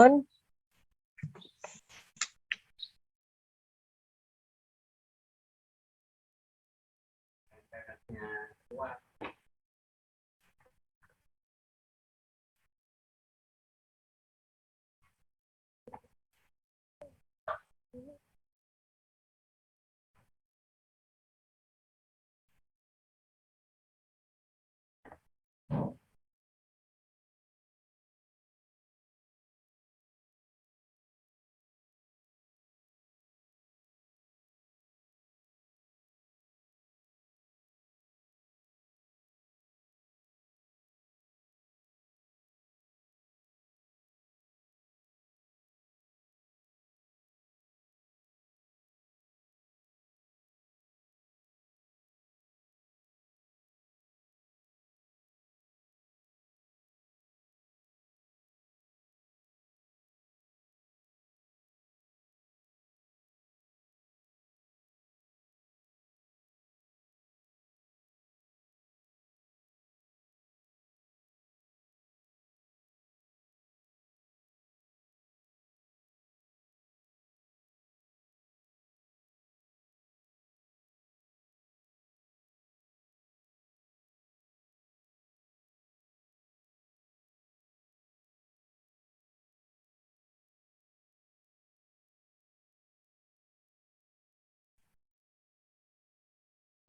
On.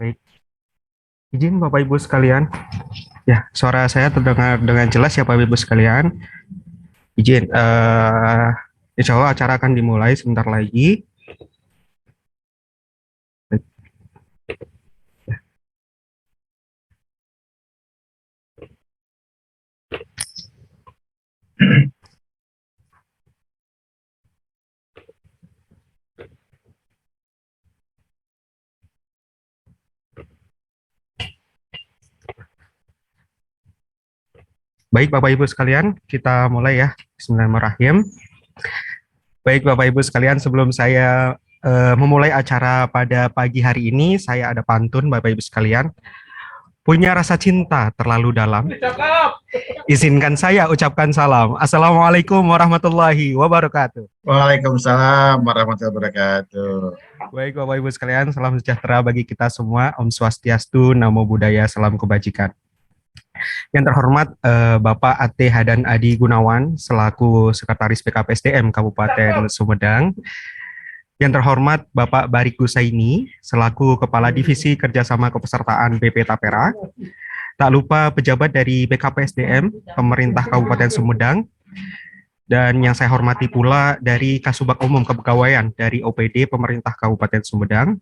Baik, izin Bapak Ibu sekalian. Ya, suara saya terdengar dengan jelas ya Bapak Ibu sekalian. Izin, insya Allah acara akan dimulai sebentar lagi. Baik. Baik Bapak Ibu sekalian, kita mulai ya. Bismillahirrahmanirrahim. Baik Bapak Ibu sekalian, sebelum saya memulai acara pada pagi hari ini, saya ada pantun Bapak Ibu sekalian. Punya rasa cinta terlalu dalam. Izinkan saya ucapkan salam. Assalamualaikum warahmatullahi wabarakatuh. Waalaikumsalam warahmatullahi wabarakatuh. Baik Bapak Ibu sekalian, salam sejahtera bagi kita semua. Om Swastiastu, Namo Buddhaya, salam kebajikan. Yang terhormat Bapak A.T. Hadan Adi Gunawan selaku Sekretaris PKPSDM Kabupaten Sumedang. Yang terhormat Bapak Barik Gusaini selaku Kepala Divisi Kerjasama Kepesertaan BP Tapera. Tak lupa pejabat dari PKPSDM Pemerintah Kabupaten Sumedang. Dan yang saya hormati pula dari Kasubag Umum Kepegawaian dari OPD Pemerintah Kabupaten Sumedang.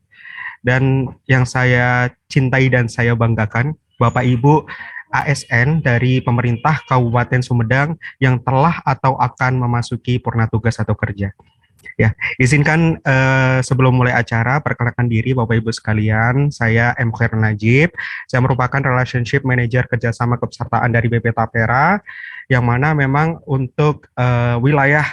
Dan yang saya cintai dan saya banggakan, Bapak Ibu ASN dari pemerintah Kabupaten Sumedang yang telah atau akan memasuki purna tugas atau kerja. Ya, izinkan sebelum mulai acara perkenalkan diri Bapak Ibu sekalian, saya M. Khairul Najib, saya merupakan Relationship Manager Kerjasama Kepesertaan dari BP Tapera, yang mana memang untuk wilayah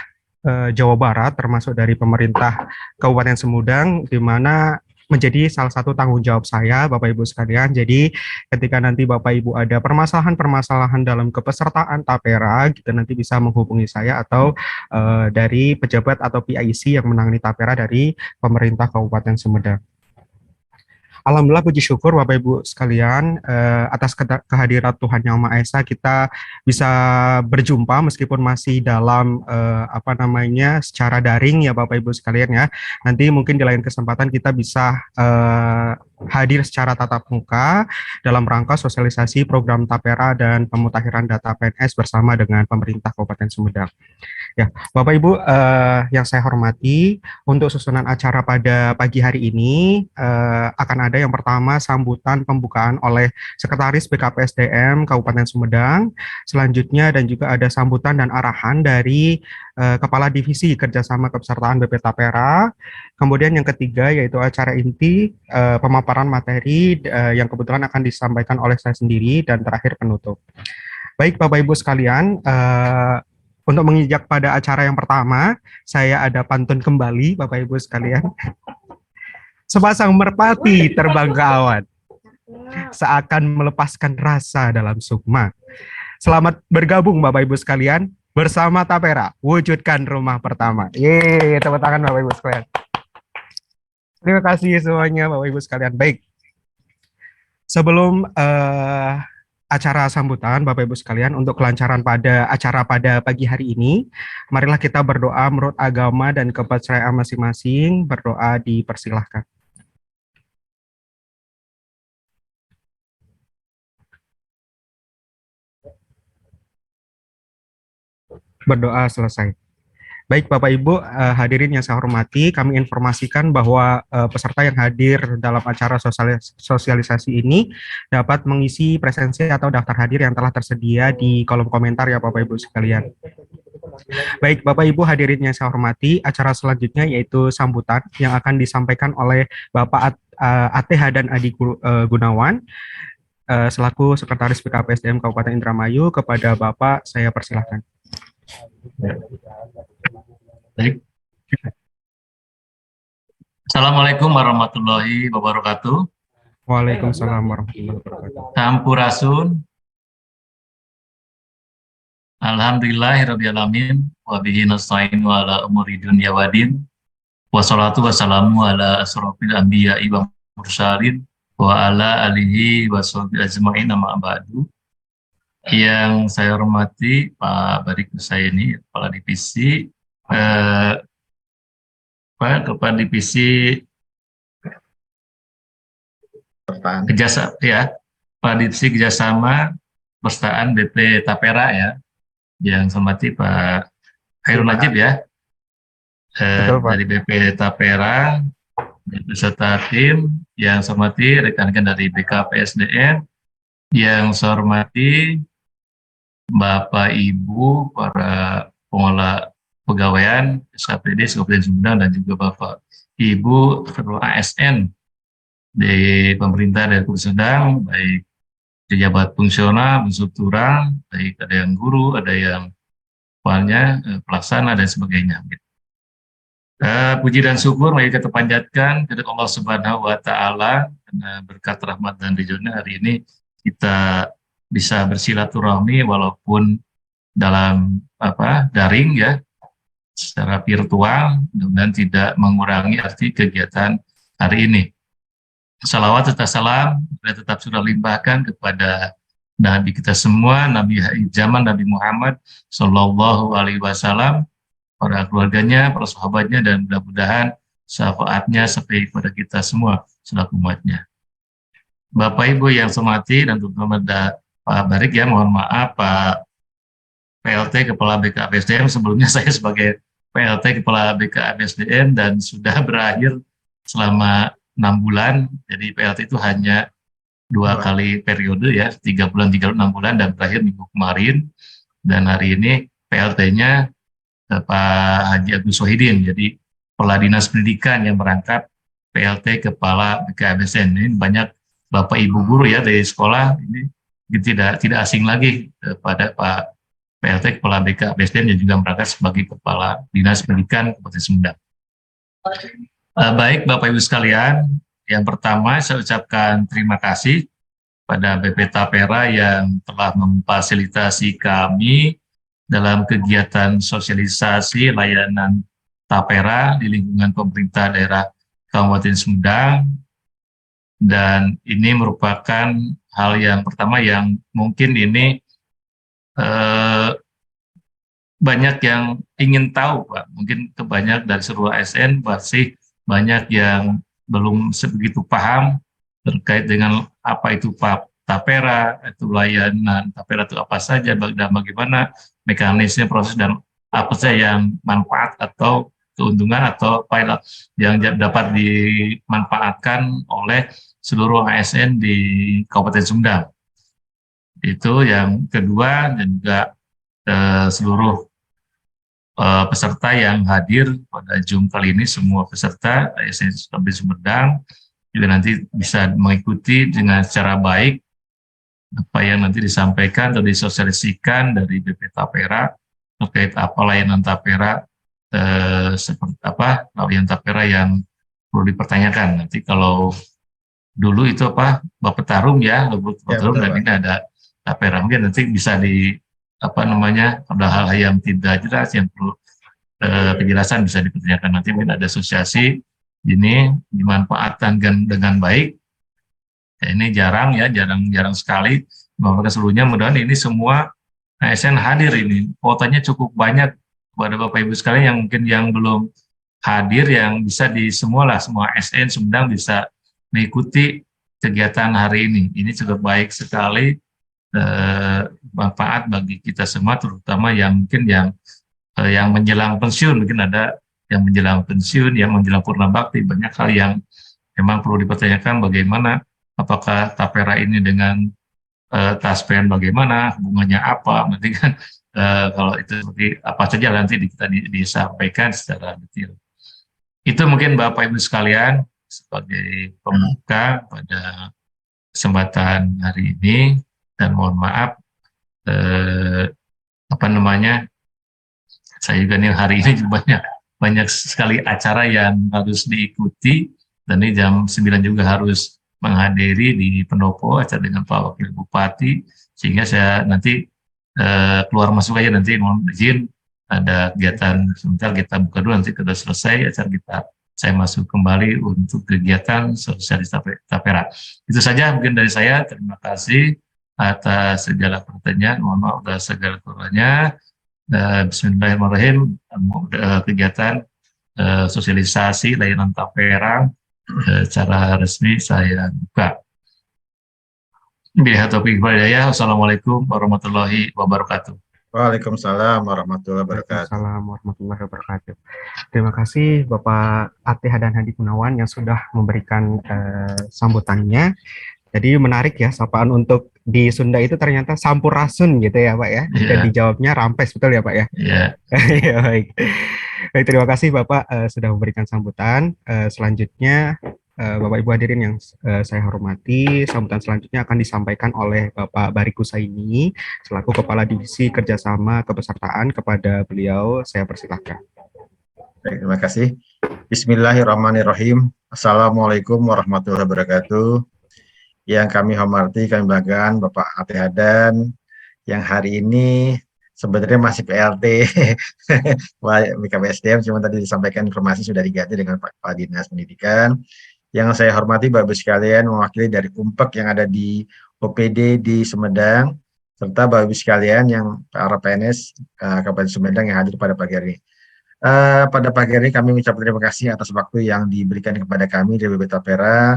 Jawa Barat termasuk dari pemerintah Kabupaten Sumedang, di mana menjadi salah satu tanggung jawab saya, Bapak Ibu sekalian. Jadi ketika nanti Bapak Ibu ada permasalahan-permasalahan dalam kepesertaan Tapera, gitu nanti bisa menghubungi saya atau dari pejabat atau PIC yang menangani Tapera dari pemerintah Kabupaten Sumedang. Alhamdulillah puji syukur Bapak Ibu sekalian atas kehadiran Tuhan Yang Maha Esa kita bisa berjumpa meskipun masih dalam secara daring ya Bapak Ibu sekalian ya. Nanti mungkin di lain kesempatan kita bisa hadir secara tatap muka dalam rangka sosialisasi program Tapera dan pemutakhiran data PNS bersama dengan pemerintah Kabupaten Sumedang. Ya, Bapak Ibu yang saya hormati, untuk susunan acara pada pagi hari ini akan ada yang pertama sambutan pembukaan oleh Sekretaris BKPSDM Kabupaten Sumedang, selanjutnya dan juga ada sambutan dan arahan dari Kepala Divisi Kerjasama Kepesertaan BP Tapera, kemudian yang ketiga yaitu acara inti pemaparan materi yang kebetulan akan disampaikan oleh saya sendiri, dan terakhir penutup. Baik Bapak Ibu sekalian, untuk menginjak pada acara yang pertama, saya ada pantun kembali, Bapak Ibu sekalian. Sepasang merpati terbang ke awan, seakan melepaskan rasa dalam sukma. Selamat bergabung Bapak Ibu sekalian, Bersama Tapera, wujudkan rumah pertama. Yeay, tepuk tangan Bapak Ibu sekalian. Terima kasih semuanya Bapak Ibu sekalian. Baik, sebelum acara sambutan Bapak Ibu sekalian untuk kelancaran pada acara pada pagi hari ini, marilah kita berdoa menurut agama dan kepercayaan masing-masing. Berdoa dipersilahkan. Berdoa selesai. Baik Bapak Ibu hadirin yang saya hormati, kami informasikan bahwa peserta yang hadir dalam acara sosialisasi ini dapat mengisi presensi atau daftar hadir yang telah tersedia di kolom komentar ya Bapak Ibu sekalian. Baik Bapak Ibu hadirin yang saya hormati, acara selanjutnya yaitu sambutan yang akan disampaikan oleh Bapak ATH dan Adi Gunawan selaku Sekretaris BKPSDM Kabupaten Indramayu. Kepada Bapak saya persilahkan. Baik. Assalamualaikum warahmatullahi wabarakatuh. Waalaikumsalam warahmatullahi wabarakatuh. Sampurasun. Alhamdulillahirrabbilalamin. Wabihi nasta'inu ala umuri dunya wadin. Wassalatu wassalamu ala asrofil anbiya'i wa mursalin. Wa ala alihi wa sahbihi ajma'in amma ba'du. Yang saya hormati Pak Barik Husaini, Kepala Divisi Kepala Divisi Kepala Divisi Kerjasama Perstaan BP Tapera ya, yang saya hormati Pak Khairul Najib ya, Betul, Pak. dari BP Tapera, beserta tim, yang saya hormati rekan-rekan dari BKPSDM, yang saya hormati Bapak Ibu para pengelola pegawaian SKPD Kabupaten Sumedang dan juga Bapak Ibu seluruh ASN di pemerintah dari Kabupaten Sumedang, baik pejabat fungsional, struktural, baik ada yang guru, ada yang pelaksana dan sebagainya. Puji dan syukur mari kita panjatkan kepada Allah Subhanahu wa Ta'ala, karena berkat rahmat dan ridhonya hari ini kita bisa bersilaturahmi walaupun dalam daring ya, secara virtual, mudah-mudahan tidak mengurangi arti kegiatan hari ini. Salawat serta salam tetap sudah limpahkan kepada Nabi kita semua, Nabi zaman Nabi Muhammad Sallallahu Alaihi Wasallam, para keluarganya, para sahabatnya, dan mudah-mudahan syafaatnya sampai kepada kita semua selaku umatnya. Bapak Ibu yang saya hormati dan terutama Pak Barik ya, mohon maaf Pak PLT Kepala BKPSDM, sebelumnya saya sebagai PLT Kepala BKPSDM dan sudah berakhir selama 6 bulan, jadi PLT itu hanya 2 kali periode ya, 3 bulan, 6 bulan, dan berakhir minggu kemarin, dan hari ini PLT-nya Pak Haji Agus Wahidin, jadi Kepala Dinas Pendidikan yang merangkap PLT Kepala BKPSDM. Ini banyak Bapak Ibu guru ya dari sekolah, ini tidak asing lagi pada Pak PLT Kepala BKPSDM yang juga merangkap sebagai Kepala Dinas Pendidikan Kabupaten Sumedang. Baik Bapak Ibu sekalian, yang pertama saya ucapkan terima kasih pada BP Tapera yang telah memfasilitasi kami dalam kegiatan sosialisasi layanan Tapera di lingkungan pemerintah daerah Kabupaten Sumedang. Dan ini merupakan hal yang pertama yang mungkin ini banyak yang ingin tahu Pak. Mungkin kebanyak dari seluruh ASN masih banyak yang belum sebegitu paham terkait dengan apa itu Tapera, itu layanan Tapera itu apa saja, dan bagaimana mekanisme proses dan apa saja yang manfaat atau keuntungan atau pilot yang dapat dimanfaatkan oleh seluruh ASN di Kabupaten Sumedang. Itu yang kedua, dan juga seluruh peserta yang hadir pada Zoom kali ini, semua peserta ASN Kabupaten Sumedang juga nanti bisa mengikuti dengan secara baik apa yang nanti disampaikan atau disosialisikan dari BP Tapera terkait apa layanan Tapera, seperti apa layanan Tapera yang perlu dipertanyakan. Nanti kalau dulu itu Bapetarum ya, Bapetarum, dan ini ada Tapera, mungkin nanti bisa ada hal-hal yang tidak jelas yang perlu penjelasan bisa dipertanyakan. Nanti mungkin ada asosiasi ini dimanfaatkan dengan baik. Ya, ini jarang ya, jarang sekali. Maka seluruhnya mudah-mudahan ini semua ASN hadir ini. Kuotanya cukup banyak kepada Bapak Ibu sekalian yang mungkin yang belum hadir, yang bisa semua ASN Sumedang bisa mengikuti kegiatan hari ini. Ini cukup baik sekali, manfaat bagi kita semua, terutama yang mungkin yang menjelang pensiun, mungkin ada yang menjelang pensiun, yang menjelang purna bakti, banyak hal yang memang perlu dipertanyakan bagaimana, apakah tapera ini dengan taspen bagaimana, hubungannya apa, nanti kan kalau itu seperti apa saja nanti kita disampaikan secara detail. Itu mungkin Bapak Ibu sekalian sebagai pembuka pada kesempatan hari ini, dan mohon maaf saya juga nih hari ini banyak sekali acara yang harus diikuti, dan ini jam 9 juga harus menghadiri di Pendopo acara dengan Pak Wakil Bupati, sehingga saya nanti keluar masuk aja, nanti mohon izin ada kegiatan sebentar, kita buka dulu, nanti sudah selesai acara saya masuk kembali untuk kegiatan sosialis tapera. Itu saja mungkin dari saya. Terima kasih atas segala pertanyaan, mohon maaf atas segala kurangnya. Bismillahirrahmanirrahim. Kegiatan sosialisasi layanan tapera secara resmi saya buka. Billahi taufiq wal hidayah. Wassalamualaikum warahmatullahi wabarakatuh. Waalaikumsalam warahmatullahi wabarakatuh. Waalaikumsalam warahmatullahi wabarakatuh. Terima kasih Bapak Ate Hadan Hadi Gunawan yang sudah memberikan sambutannya. Jadi menarik ya, sapaan untuk di Sunda itu ternyata sampurasun gitu ya Pak ya. Yeah. Dan dijawabnya rampes, betul ya Pak ya? Iya. Ya, baik. Baik, terima kasih Bapak sudah memberikan sambutan. Selanjutnya Bapak Ibu hadirin yang saya hormati, sambutan selanjutnya akan disampaikan oleh Bapak Bariku Saini selaku Kepala Divisi Kerjasama Kepesertaan. Kepada beliau saya persilahkan. Baik, terima kasih. Bismillahirrahmanirrahim. Assalamualaikum warahmatullahi wabarakatuh. Yang kami hormati, kami banggakan Bapak Ate Hadan yang hari ini sebenarnya masih PLT BKPSDM, cuma tadi disampaikan informasi sudah diganti dengan Pak Dinas Pendidikan. Yang saya hormati Bapak Ibu sekalian, mewakili dari UMPEK yang ada di OPD di Sumedang, serta Bapak Ibu sekalian yang para PNS Kabupaten Sumedang yang hadir pada pagi hari ini. Pada pagi hari ini kami mengucapkan terima kasih atas waktu yang diberikan kepada kami dari BB Tapera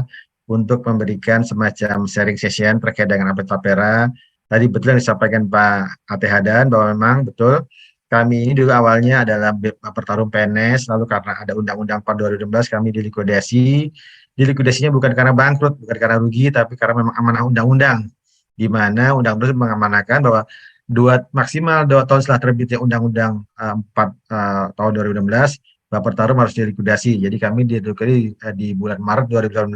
untuk memberikan semacam sharing session terkait dengan update Tapera. Tadi betul yang disampaikan Pak Ate Hadan bahwa memang betul kami ini dulu awalnya adalah bertarung PNS, lalu karena ada Undang-Undang 4 2016 kami dilikuidasi. Dilikuidasinya bukan karena bangkrut, bukan karena rugi, tapi karena memang amanah undang-undang, di mana undang-undang mengamanahkan bahwa maksimal 2 tahun setelah terbitnya Undang-Undang 4 tahun 2016, Bapak Tarum harus dilikuidasi. Jadi kami dilikuidasi di bulan Maret 2019,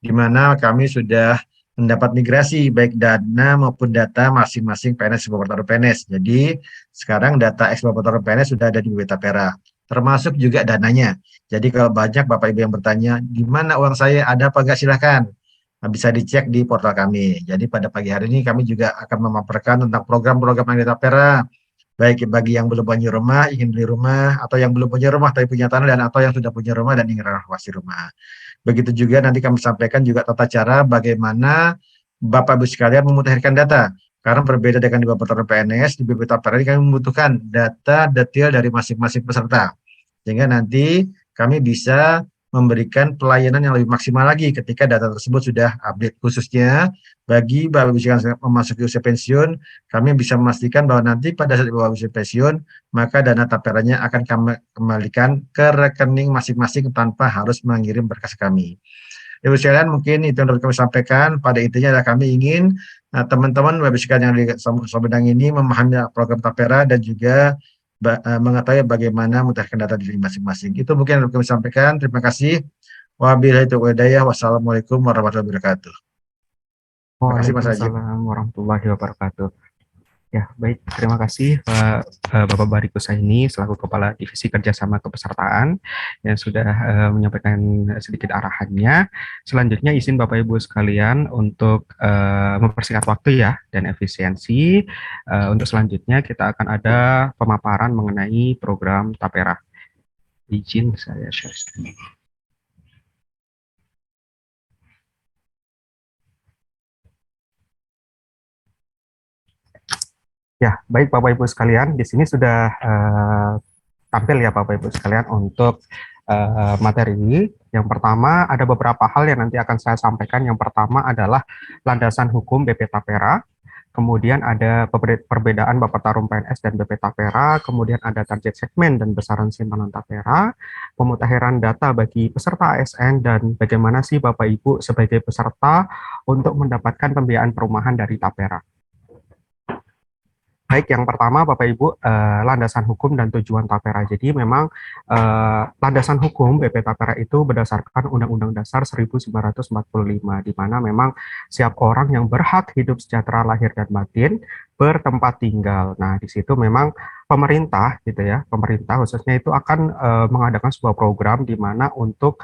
di mana kami sudah mendapat migrasi baik dana maupun data masing-masing PNS Bapak Tarum PNS. Jadi sekarang data ex Bapak Tarum PNS sudah ada di BB Tapera, termasuk juga dananya. Jadi kalau banyak Bapak Ibu yang bertanya, di mana uang saya, ada apa enggak, silahkan. Bisa dicek di portal kami. Jadi pada pagi hari ini kami juga akan memaparkan tentang program-program yang di Tapera, baik bagi yang belum punya rumah, ingin beli rumah, atau yang belum punya rumah tapi punya tanah, dan atau yang sudah punya rumah dan ingin renovasi rumah. Begitu juga nanti kami sampaikan juga tata cara bagaimana Bapak Ibu sekalian memutahirkan data. Karena berbeda dengan di Bapak PNS, di BB Tapera ini kami membutuhkan data detail dari masing-masing peserta. Sehingga nanti kami bisa memberikan pelayanan yang lebih maksimal lagi ketika data tersebut sudah update. Khususnya bagi Bapak Ibu yang memasuki usia pensiun, kami bisa memastikan bahwa nanti pada saat Bapak Ibu usia pensiun, maka dana taperanya akan kami kembalikan ke rekening masing-masing tanpa harus mengirim berkas kami. Ibu sekalian, mungkin itu yang dapat kami sampaikan. Pada intinya adalah kami ingin teman-teman Bapak Ibu sekalian yang di Sumedang ini memahami program Tapera dan juga mengetahui bagaimana mutahirkan data diri masing-masing. Itu mungkin yang kami sampaikan. Terima kasih. Wabillahi taufiq wal hidayah. Wassalamualaikum warahmatullahi wabarakatuh. Terima kasih Mas Ajib. Waalaikumsalam warahmatullahi wabarakatuh. Ya, baik. Terima kasih Bapak Bariko Saini selaku Kepala Divisi Kerjasama Kepesertaan yang sudah menyampaikan sedikit arahannya. Selanjutnya izin Bapak Ibu sekalian untuk mempersingkat waktu ya dan efisiensi. Untuk selanjutnya kita akan ada pemaparan mengenai program Tapera. Izin saya share screen. Ya, baik Bapak Ibu sekalian, di sini sudah tampil ya Bapak Ibu sekalian untuk materi. Yang pertama ada beberapa hal yang nanti akan saya sampaikan. Yang pertama adalah landasan hukum BP Tapera. Kemudian ada perbedaan Bapak Tarum PNS dan BP Tapera, kemudian ada target segmen dan besaran simpanan Tapera, pemutakhiran data bagi peserta ASN, dan bagaimana sih Bapak Ibu sebagai peserta untuk mendapatkan pembiayaan perumahan dari Tapera. Baik, yang pertama Bapak Ibu, landasan hukum dan tujuan Tapera. Jadi memang landasan hukum BP Tapera itu berdasarkan Undang-Undang Dasar 1945, di mana memang setiap orang yang berhak hidup sejahtera lahir dan batin bertempat tinggal. Nah, di situ memang pemerintah gitu ya, pemerintah khususnya itu akan mengadakan sebuah program di mana untuk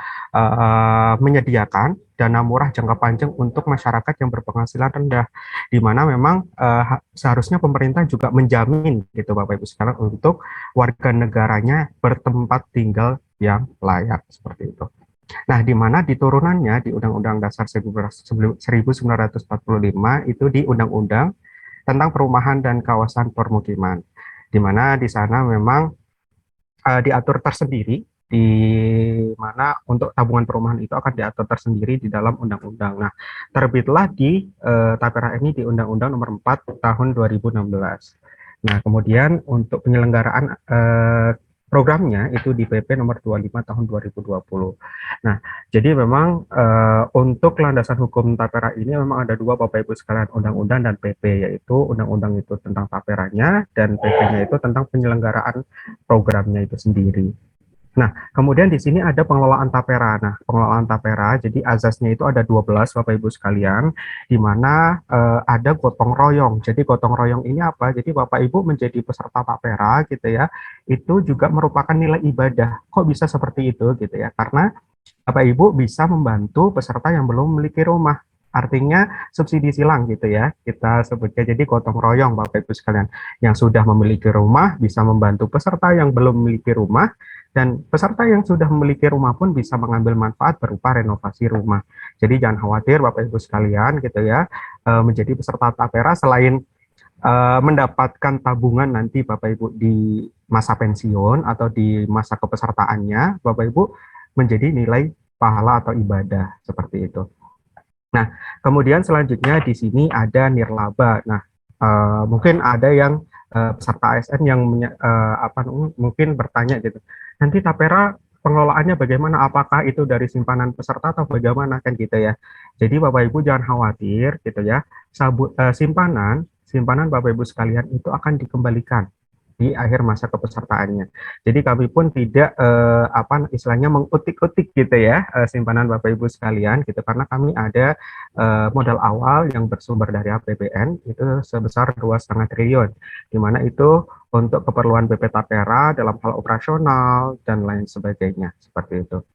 menyediakan dana murah jangka panjang untuk masyarakat yang berpenghasilan rendah, di mana memang seharusnya pemerintah juga menjamin gitu Bapak Ibu sekalian untuk warga negaranya bertempat tinggal yang layak seperti itu. Nah, di mana di turunannya di Undang-Undang Dasar 1945 itu di Undang-Undang tentang Perumahan dan Kawasan Permukiman, di mana di sana memang diatur tersendiri, di mana untuk tabungan perumahan itu akan diatur tersendiri di dalam undang-undang. Nah, terbitlah di Tapera ini di Undang-Undang Nomor 4 Tahun 2016. Nah, kemudian untuk penyelenggaraan programnya itu di PP Nomor 25 Tahun 2020. Nah, jadi memang untuk landasan hukum Tapera ini memang ada dua Bapak Ibu sekalian, undang-undang dan PP, yaitu undang-undang itu tentang Taperanya dan PP-nya itu tentang penyelenggaraan programnya itu sendiri. Nah, kemudian di sini ada pengelolaan Tapera. Nah, pengelolaan Tapera, jadi azasnya itu ada 12 Bapak Ibu sekalian, di mana ada gotong royong. Jadi gotong royong ini apa? Jadi Bapak Ibu menjadi peserta Tapera gitu ya, itu juga merupakan nilai ibadah. Kok bisa seperti itu gitu ya? Karena Bapak Ibu bisa membantu peserta yang belum memiliki rumah. Artinya subsidi silang gitu ya, kita sebutnya. Jadi gotong royong Bapak Ibu sekalian, yang sudah memiliki rumah bisa membantu peserta yang belum memiliki rumah, dan peserta yang sudah memiliki rumah pun bisa mengambil manfaat berupa renovasi rumah. Jadi jangan khawatir Bapak Ibu sekalian gitu ya, menjadi peserta Tapera selain mendapatkan tabungan nanti Bapak Ibu di masa pensiun atau di masa kepesertaannya, Bapak Ibu menjadi nilai pahala atau ibadah seperti itu. Nah, kemudian selanjutnya di sini ada nirlaba. Nah, mungkin ada yang peserta ASN yang mungkin bertanya gitu. Nanti Tapera pengelolaannya bagaimana? Apakah itu dari simpanan peserta atau bagaimana kan gitu ya? Jadi Bapak Ibu jangan khawatir gitu ya. Simpanan Bapak Ibu sekalian itu akan dikembalikan di akhir masa kepesertaannya. Jadi kami pun tidak istilahnya mengutik-utik gitu ya simpanan Bapak Ibu sekalian gitu, karena kami ada modal awal yang bersumber dari APBN itu sebesar 2,5 triliun, di mana itu untuk keperluan BP Tapera dalam hal operasional dan lain sebagainya seperti itu.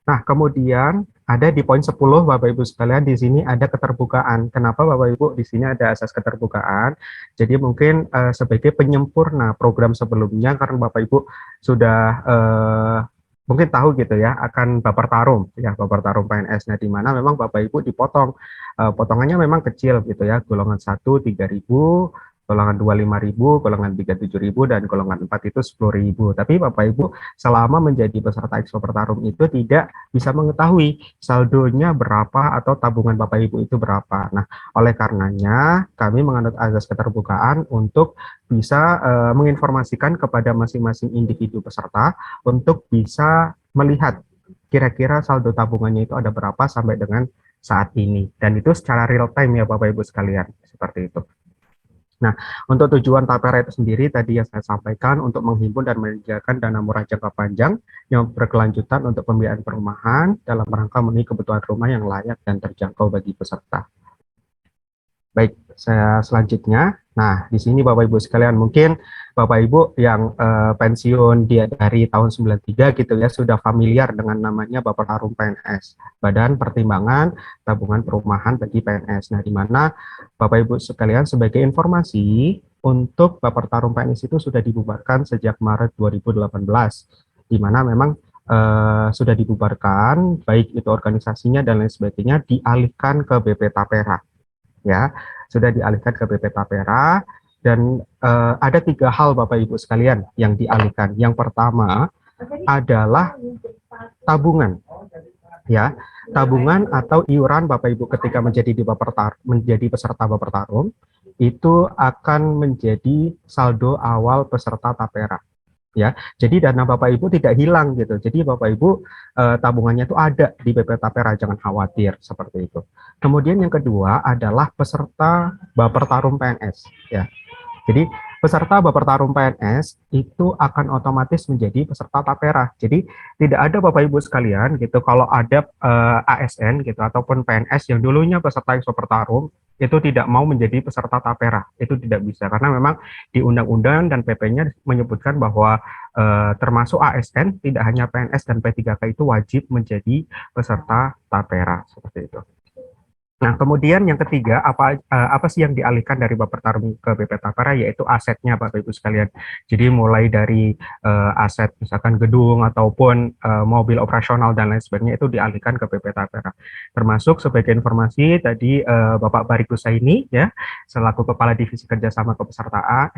Nah, kemudian ada di poin 10 Bapak Ibu sekalian, di sini ada keterbukaan. Kenapa Bapak Ibu di sini ada asas keterbukaan? Jadi mungkin sebagai penyempurna program sebelumnya, karena Bapak Ibu sudah mungkin tahu gitu ya akan Baper Tarum ya, Baper Tarum PNS. Nah, di mana memang Bapak Ibu dipotong, potongannya memang kecil gitu ya, golongan 1 3.000, golongan 2 5.000, golongan 3 7.000, dan golongan 4 itu 10.000. Tapi Bapak Ibu selama menjadi peserta Expo Pertarum itu tidak bisa mengetahui saldonya berapa atau tabungan Bapak Ibu itu berapa. Nah, oleh karenanya kami menganut azas keterbukaan untuk bisa menginformasikan kepada masing-masing individu peserta untuk bisa melihat kira-kira saldo tabungannya itu ada berapa sampai dengan saat ini. Dan itu secara real time ya Bapak Ibu sekalian, seperti itu. Nah, untuk tujuan Tapera itu sendiri tadi yang saya sampaikan untuk menghimpun dan menyediakan dana murah jangka panjang yang berkelanjutan untuk pembiayaan perumahan dalam rangka memenuhi kebutuhan rumah yang layak dan terjangkau bagi peserta. Baik, saya selanjutnya Nah, di sini Bapak Ibu sekalian, mungkin Bapak Ibu yang pensiun dia dari tahun 93 gitu ya, sudah familiar dengan namanya Bapak Tarum PNS, Badan Pertimbangan Tabungan Perumahan bagi PNS. Nah, di mana Bapak Ibu sekalian sebagai informasi, untuk Bapak Tarum PNS itu sudah dibubarkan sejak Maret 2018, di mana memang sudah dibubarkan, baik itu organisasinya dan lain sebagainya, dialihkan ke BP Tapera. Ya, sudah dialihkan ke BP Tapera dan ada 3 hal Bapak Ibu sekalian yang dialihkan. Yang pertama adalah tabungan, ya, tabungan atau iuran Bapak Ibu ketika menjadi peserta Bapertarum itu akan menjadi saldo awal peserta Tapera. Ya, jadi dana Bapak Ibu tidak hilang gitu. Jadi Bapak Ibu tabungannya itu ada di BP Tapera, jangan khawatir seperti itu. Kemudian yang kedua adalah peserta Bapertarum PNS. Ya, jadi peserta Bapertarum PNS itu akan otomatis menjadi peserta Tapera. Jadi tidak ada Bapak Ibu sekalian gitu kalau ada ASN gitu ataupun PNS yang dulunya peserta Bapertarum itu tidak mau menjadi peserta Tapera. Itu tidak bisa karena memang di undang-undang dan PP-nya menyebutkan bahwa termasuk ASN tidak hanya PNS dan P3K itu wajib menjadi peserta Tapera seperti itu. Nah, kemudian yang ketiga, apa sih yang dialihkan dari Bapertarum ke BP Tapera, yaitu asetnya Bapak Ibu sekalian. Jadi mulai dari aset misalkan gedung ataupun mobil operasional dan lain sebagainya itu dialihkan ke BP Tapera. Termasuk sebagai informasi tadi Bapak Barik Husaini ya, selaku Kepala Divisi Kerjasama Kepesertaan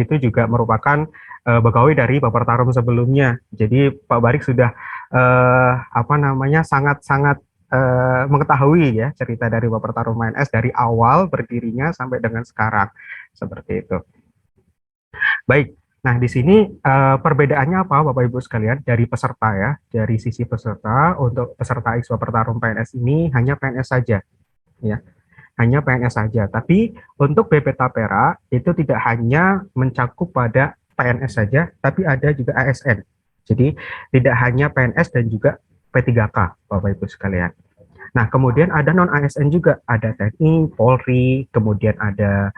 itu juga merupakan pegawai dari Bapertarum sebelumnya. Jadi Pak Barik sudah sangat-sangat mengetahui ya cerita dari Bapertarum PNS dari awal berdirinya sampai dengan sekarang seperti itu. Baik, nah di sini perbedaannya apa Bapak Ibu sekalian dari peserta ya, dari sisi peserta untuk peserta X Bapertarum PNS ini hanya PNS saja ya. Hanya PNS saja, tapi untuk BP Tapera itu tidak hanya mencakup pada PNS saja, tapi ada juga ASN. Jadi tidak hanya PNS dan juga P3K, Bapak Ibu sekalian. Nah, kemudian ada non-ASN juga, ada TNI, Polri, kemudian ada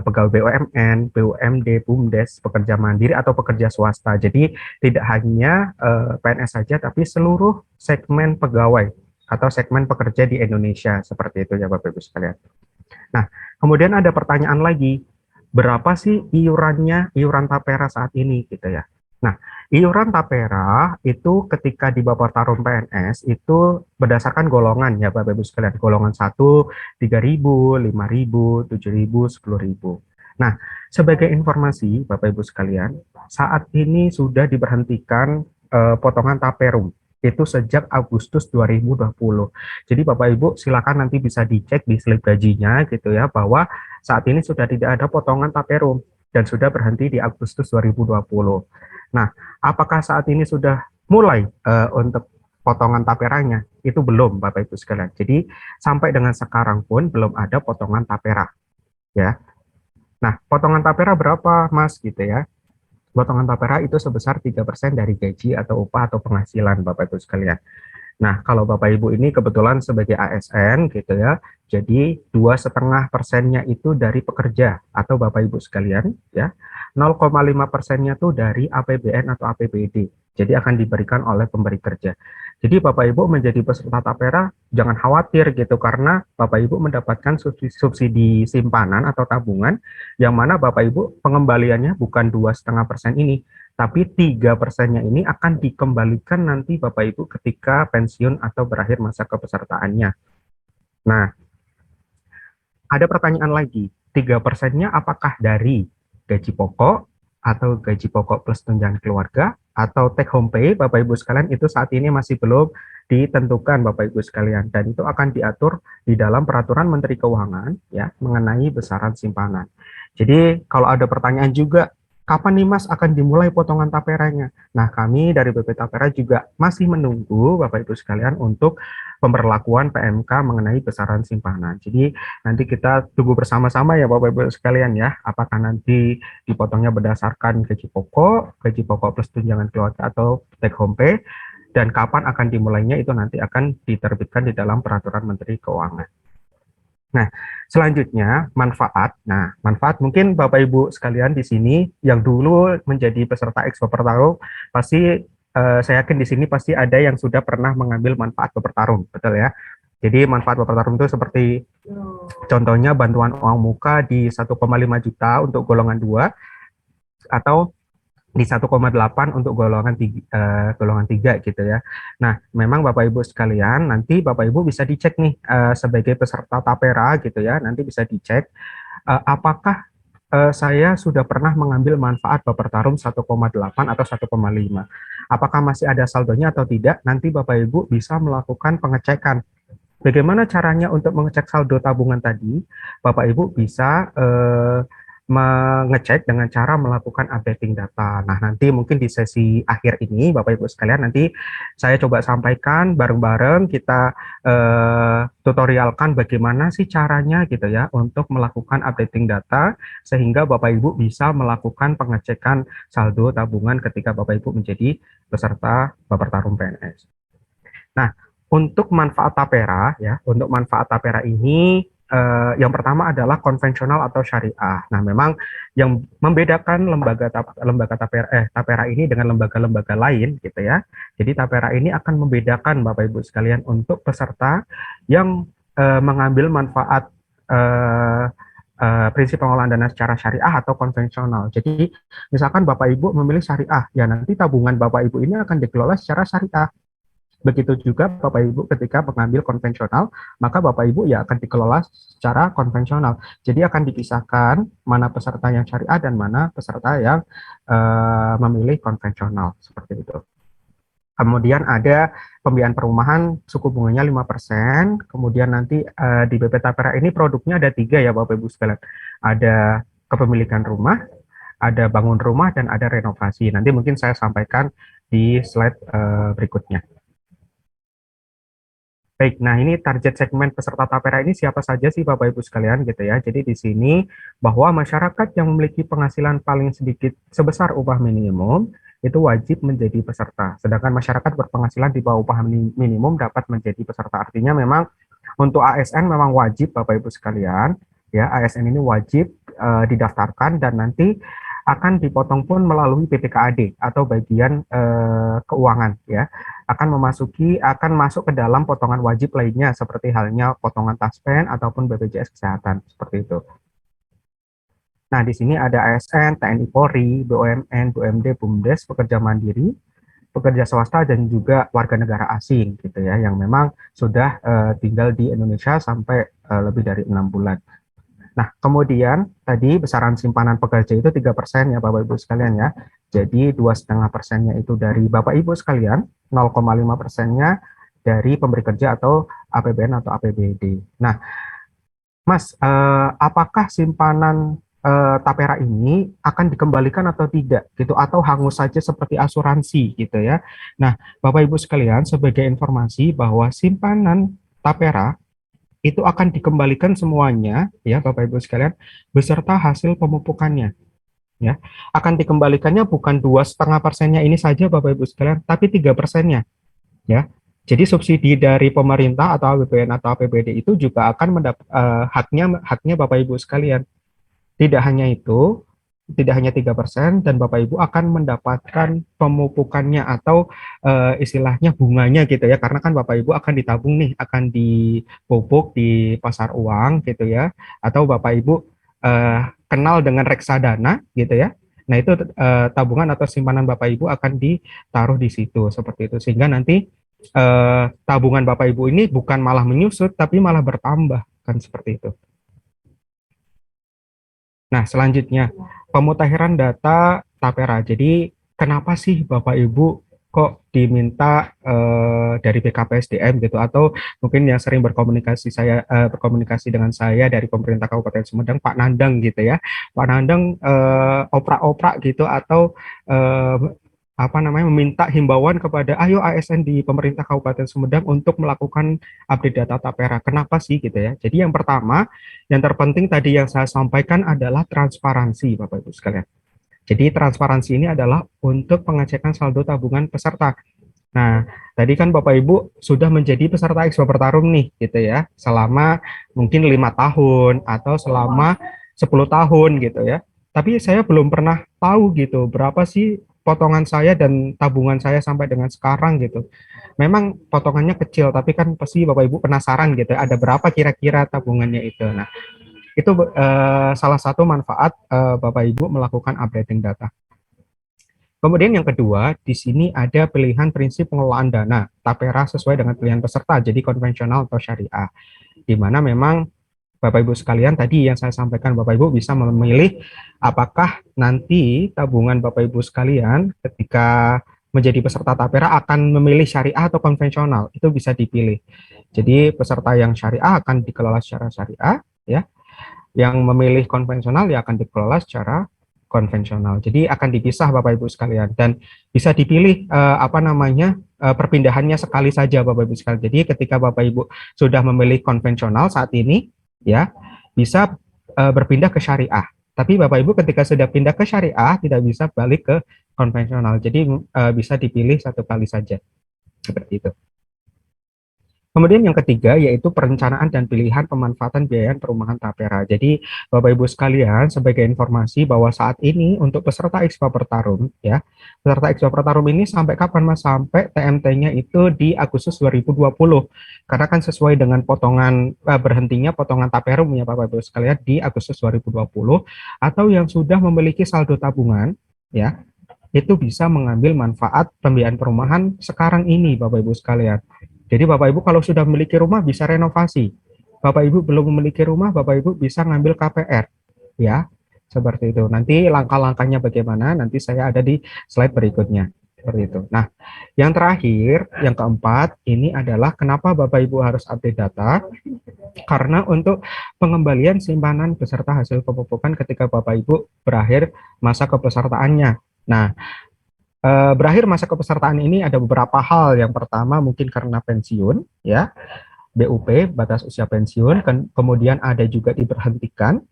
pegawai BUMN, BUMD, BUMDes, pekerja mandiri atau pekerja swasta. Jadi tidak hanya PNS saja, tapi seluruh segmen pegawai atau segmen pekerja di Indonesia, seperti itu ya Bapak Ibu sekalian. Nah, kemudian ada pertanyaan lagi, berapa sih iuran Tapera saat ini gitu ya. Nah, iuran Tapera itu ketika di Bapertarum PNS itu berdasarkan golongan ya Bapak Ibu sekalian. Golongan 1, 3.000, 5.000, 7.000, 10.000. Nah, sebagai informasi Bapak Ibu sekalian, saat ini sudah diberhentikan potongan Taperum. Itu sejak Agustus 2020. Jadi Bapak Ibu silakan nanti bisa dicek di slip gajinya gitu ya, bahwa saat ini sudah tidak ada potongan Taperum dan sudah berhenti di Agustus 2020. Nah, apakah saat ini sudah mulai untuk potongan Taperanya? Itu belum, Bapak Ibu sekalian. Jadi sampai dengan sekarang pun belum ada potongan Tapera, ya. Nah, potongan Tapera berapa, Mas? Gitu ya. Potongan Tapera itu sebesar 3% dari gaji atau upah atau penghasilan, Bapak Ibu sekalian. Nah, kalau Bapak Ibu ini kebetulan sebagai ASN gitu ya, jadi 2,5%-nya itu dari pekerja atau Bapak Ibu sekalian ya, 0,5%-nya tuh dari APBN atau APBD. Jadi akan diberikan oleh pemberi kerja. Jadi Bapak Ibu menjadi peserta Tapera jangan khawatir gitu karena Bapak Ibu mendapatkan subsidi simpanan atau tabungan yang mana Bapak Ibu pengembaliannya bukan 2,5% ini, tapi 3%-nya ini akan dikembalikan nanti Bapak Ibu ketika pensiun atau berakhir masa kepesertaannya. Nah, ada pertanyaan lagi, 3%-nya apakah dari gaji pokok atau gaji pokok plus tunjangan keluarga atau take home pay Bapak Ibu sekalian, itu saat ini masih belum ditentukan Bapak Ibu sekalian, dan itu akan diatur di dalam peraturan Menteri Keuangan ya mengenai besaran simpanan. Jadi kalau ada pertanyaan juga, kapan nih Mas akan dimulai potongan Taperanya? Nah, kami dari BP Tapera juga masih menunggu Bapak Ibu sekalian untuk pemberlakuan PMK mengenai besaran simpanan. Jadi nanti kita tunggu bersama-sama ya Bapak Ibu sekalian ya, apakah nanti dipotongnya berdasarkan gaji pokok plus tunjangan keluarga atau take home pay, dan kapan akan dimulainya itu nanti akan diterbitkan di dalam peraturan Menteri Keuangan. Nah, selanjutnya manfaat. Nah, manfaat mungkin Bapak Ibu sekalian di sini yang dulu menjadi peserta Expo Bertarung pasti saya yakin di sini pasti ada yang sudah pernah mengambil manfaat bertarung, betul ya? Jadi manfaat bertarung itu seperti contohnya bantuan uang muka di 1,5 juta untuk golongan 2 atau di 1,8 untuk golongan 3 gitu ya. Nah, memang Bapak Ibu sekalian, nanti Bapak Ibu bisa dicek nih sebagai peserta tapera gitu ya, nanti bisa dicek apakah saya sudah pernah mengambil manfaat Baper Tarum 1,8 atau 1,5. Apakah masih ada saldonya atau tidak? Nanti Bapak Ibu bisa melakukan pengecekan. Bagaimana caranya untuk mengecek saldo tabungan tadi? Bapak Ibu bisa mengecek dengan cara melakukan updating data. Nah, nanti mungkin di sesi akhir ini, Bapak Ibu sekalian, nanti saya coba sampaikan bareng-bareng kita tutorialkan bagaimana sih caranya gitu ya untuk melakukan updating data sehingga Bapak Ibu bisa melakukan pengecekan saldo tabungan ketika Bapak Ibu menjadi peserta Baper Tarum PNS. Nah, untuk manfaat tapera ya, untuk manfaat tapera ini yang pertama adalah konvensional atau syariah. Nah, memang yang membedakan lembaga tapera ini dengan lembaga-lembaga lain gitu ya. Jadi tapera ini akan membedakan Bapak Ibu sekalian untuk peserta yang mengambil manfaat prinsip pengelolaan dana secara syariah atau konvensional. Jadi, misalkan Bapak Ibu memilih syariah, ya nanti tabungan Bapak Ibu ini akan dikelola secara syariah. Begitu juga Bapak Ibu ketika mengambil konvensional, maka Bapak Ibu ya akan dikelola secara konvensional. Jadi akan dipisahkan mana peserta yang syariah dan mana peserta yang memilih konvensional, seperti itu. Kemudian ada pembiayaan perumahan suku bunganya 5%, kemudian nanti di BP Tapera ini produknya ada 3 ya Bapak Ibu sekalian. Ada kepemilikan rumah, ada bangun rumah, dan ada renovasi. Nanti mungkin saya sampaikan di slide berikutnya. Baik, nah ini target segmen peserta tapera ini siapa saja sih Bapak Ibu sekalian gitu ya. Jadi di sini bahwa masyarakat yang memiliki penghasilan paling sedikit sebesar upah minimum itu wajib menjadi peserta. Sedangkan masyarakat berpenghasilan di bawah upah minimum dapat menjadi peserta. Artinya memang untuk ASN memang wajib Bapak Ibu sekalian ya, ASN ini wajib didaftarkan dan nanti akan dipotong pun melalui PPKAD atau bagian keuangan ya, akan masuk ke dalam potongan wajib lainnya seperti halnya potongan taspen ataupun BPJS Kesehatan seperti itu. Nah, di sini ada ASN, TNI Polri, BUMN, BUMD, BUMDes, pekerja mandiri, pekerja swasta, dan juga warga negara asing gitu ya, yang memang sudah tinggal di Indonesia sampai lebih dari 6 bulan. Nah, kemudian tadi besaran simpanan pekerja itu 3% ya Bapak Ibu sekalian ya. Jadi 2,5%-nya itu dari Bapak Ibu sekalian, 0,5%-nya dari pemberi kerja atau APBN atau APBD. Nah, Mas, apakah simpanan tapera ini akan dikembalikan atau tidak gitu, atau hangus saja seperti asuransi gitu ya. Nah, Bapak Ibu sekalian, sebagai informasi bahwa simpanan tapera itu akan dikembalikan semuanya ya Bapak Ibu sekalian beserta hasil pemupukannya ya, akan dikembalikannya bukan 2,5%-nya ini saja Bapak Ibu sekalian, tapi 3%-nya ya. Jadi subsidi dari pemerintah atau APBN atau APBD itu juga akan mendapat haknya Bapak Ibu sekalian. Tidak hanya itu, tidak hanya 3%, dan Bapak Ibu akan mendapatkan pemupukannya atau istilahnya bunganya gitu ya, karena kan Bapak Ibu akan ditabung nih, akan dipupuk di pasar uang gitu ya, atau Bapak Ibu kenal dengan reksadana gitu ya. Nah, itu tabungan atau simpanan Bapak Ibu akan ditaruh di situ seperti itu, sehingga nanti tabungan Bapak Ibu ini bukan malah menyusut tapi malah bertambah, kan seperti itu. Nah, selanjutnya pemutakhiran data tapera. Jadi kenapa sih Bapak Ibu kok diminta dari BKPSDM gitu, atau mungkin yang sering berkomunikasi dengan saya dari pemerintah Kabupaten Sumedang, Pak Nandang gitu ya. Pak Nandang oprak-oprak gitu, atau meminta himbauan kepada ayo ASN di pemerintah Kabupaten Sumedang untuk melakukan update data tapera. Kenapa sih gitu ya? Jadi yang pertama, yang terpenting tadi yang saya sampaikan adalah transparansi Bapak Ibu sekalian. Jadi transparansi ini adalah untuk pengecekan saldo tabungan peserta. Nah, tadi kan Bapak Ibu sudah menjadi peserta Expo Bertarum nih, gitu ya, selama mungkin 5 tahun atau selama 10 tahun gitu ya. Tapi saya belum pernah tahu gitu berapa sih potongan saya dan tabungan saya sampai dengan sekarang gitu. Memang potongannya kecil, tapi kan pasti Bapak Ibu penasaran gitu, ada berapa kira-kira tabungannya itu. Nah, itu salah satu manfaat Bapak Ibu melakukan updating data. Kemudian yang kedua, di sini ada pilihan prinsip pengelolaan dana tapera sesuai dengan pilihan peserta, jadi konvensional atau syariah, di mana memang Bapak Ibu sekalian tadi yang saya sampaikan, Bapak Ibu bisa memilih apakah nanti tabungan Bapak Ibu sekalian ketika menjadi peserta tapera akan memilih syariah atau konvensional, itu bisa dipilih. Jadi peserta yang syariah akan dikelola secara syariah, ya, yang memilih konvensional ya akan dikelola secara konvensional. Jadi akan dipisah Bapak Ibu sekalian dan bisa dipilih perpindahannya sekali saja Bapak Ibu sekalian. Jadi ketika Bapak Ibu sudah memilih konvensional saat ini ya bisa berpindah ke syariah. Tapi Bapak Ibu ketika sudah pindah ke syariah tidak bisa balik ke konvensional. Jadi bisa dipilih satu kali saja. Seperti itu. Kemudian yang ketiga yaitu perencanaan dan pilihan pemanfaatan biaya perumahan tapera. Jadi Bapak Ibu sekalian sebagai informasi bahwa saat ini untuk peserta Expo Bertarum ya, peserta Expo Bertarum ini sampai kapan Mas? Sampai TMT-nya itu di Agustus 2020. Karena kan sesuai dengan potongan berhentinya potongan taperum ya Bapak Ibu sekalian di Agustus 2020 atau yang sudah memiliki saldo tabungan ya, itu bisa mengambil manfaat pembiayaan perumahan sekarang ini Bapak Ibu sekalian. Jadi Bapak Ibu kalau sudah memiliki rumah bisa renovasi. Bapak Ibu belum memiliki rumah, Bapak Ibu bisa ngambil KPR. Ya, seperti itu. Nanti langkah-langkahnya bagaimana, nanti saya ada di slide berikutnya. Seperti itu. Nah, yang terakhir, yang keempat, ini adalah kenapa Bapak Ibu harus update data. Karena untuk pengembalian simpanan beserta hasil pemupukan ketika Bapak Ibu berakhir masa kepesertaannya. Nah, berakhir masa kepesertaan ini ada beberapa hal. Yang pertama mungkin karena pensiun, ya, BUP batas usia pensiun, kemudian ada juga diberhentikan,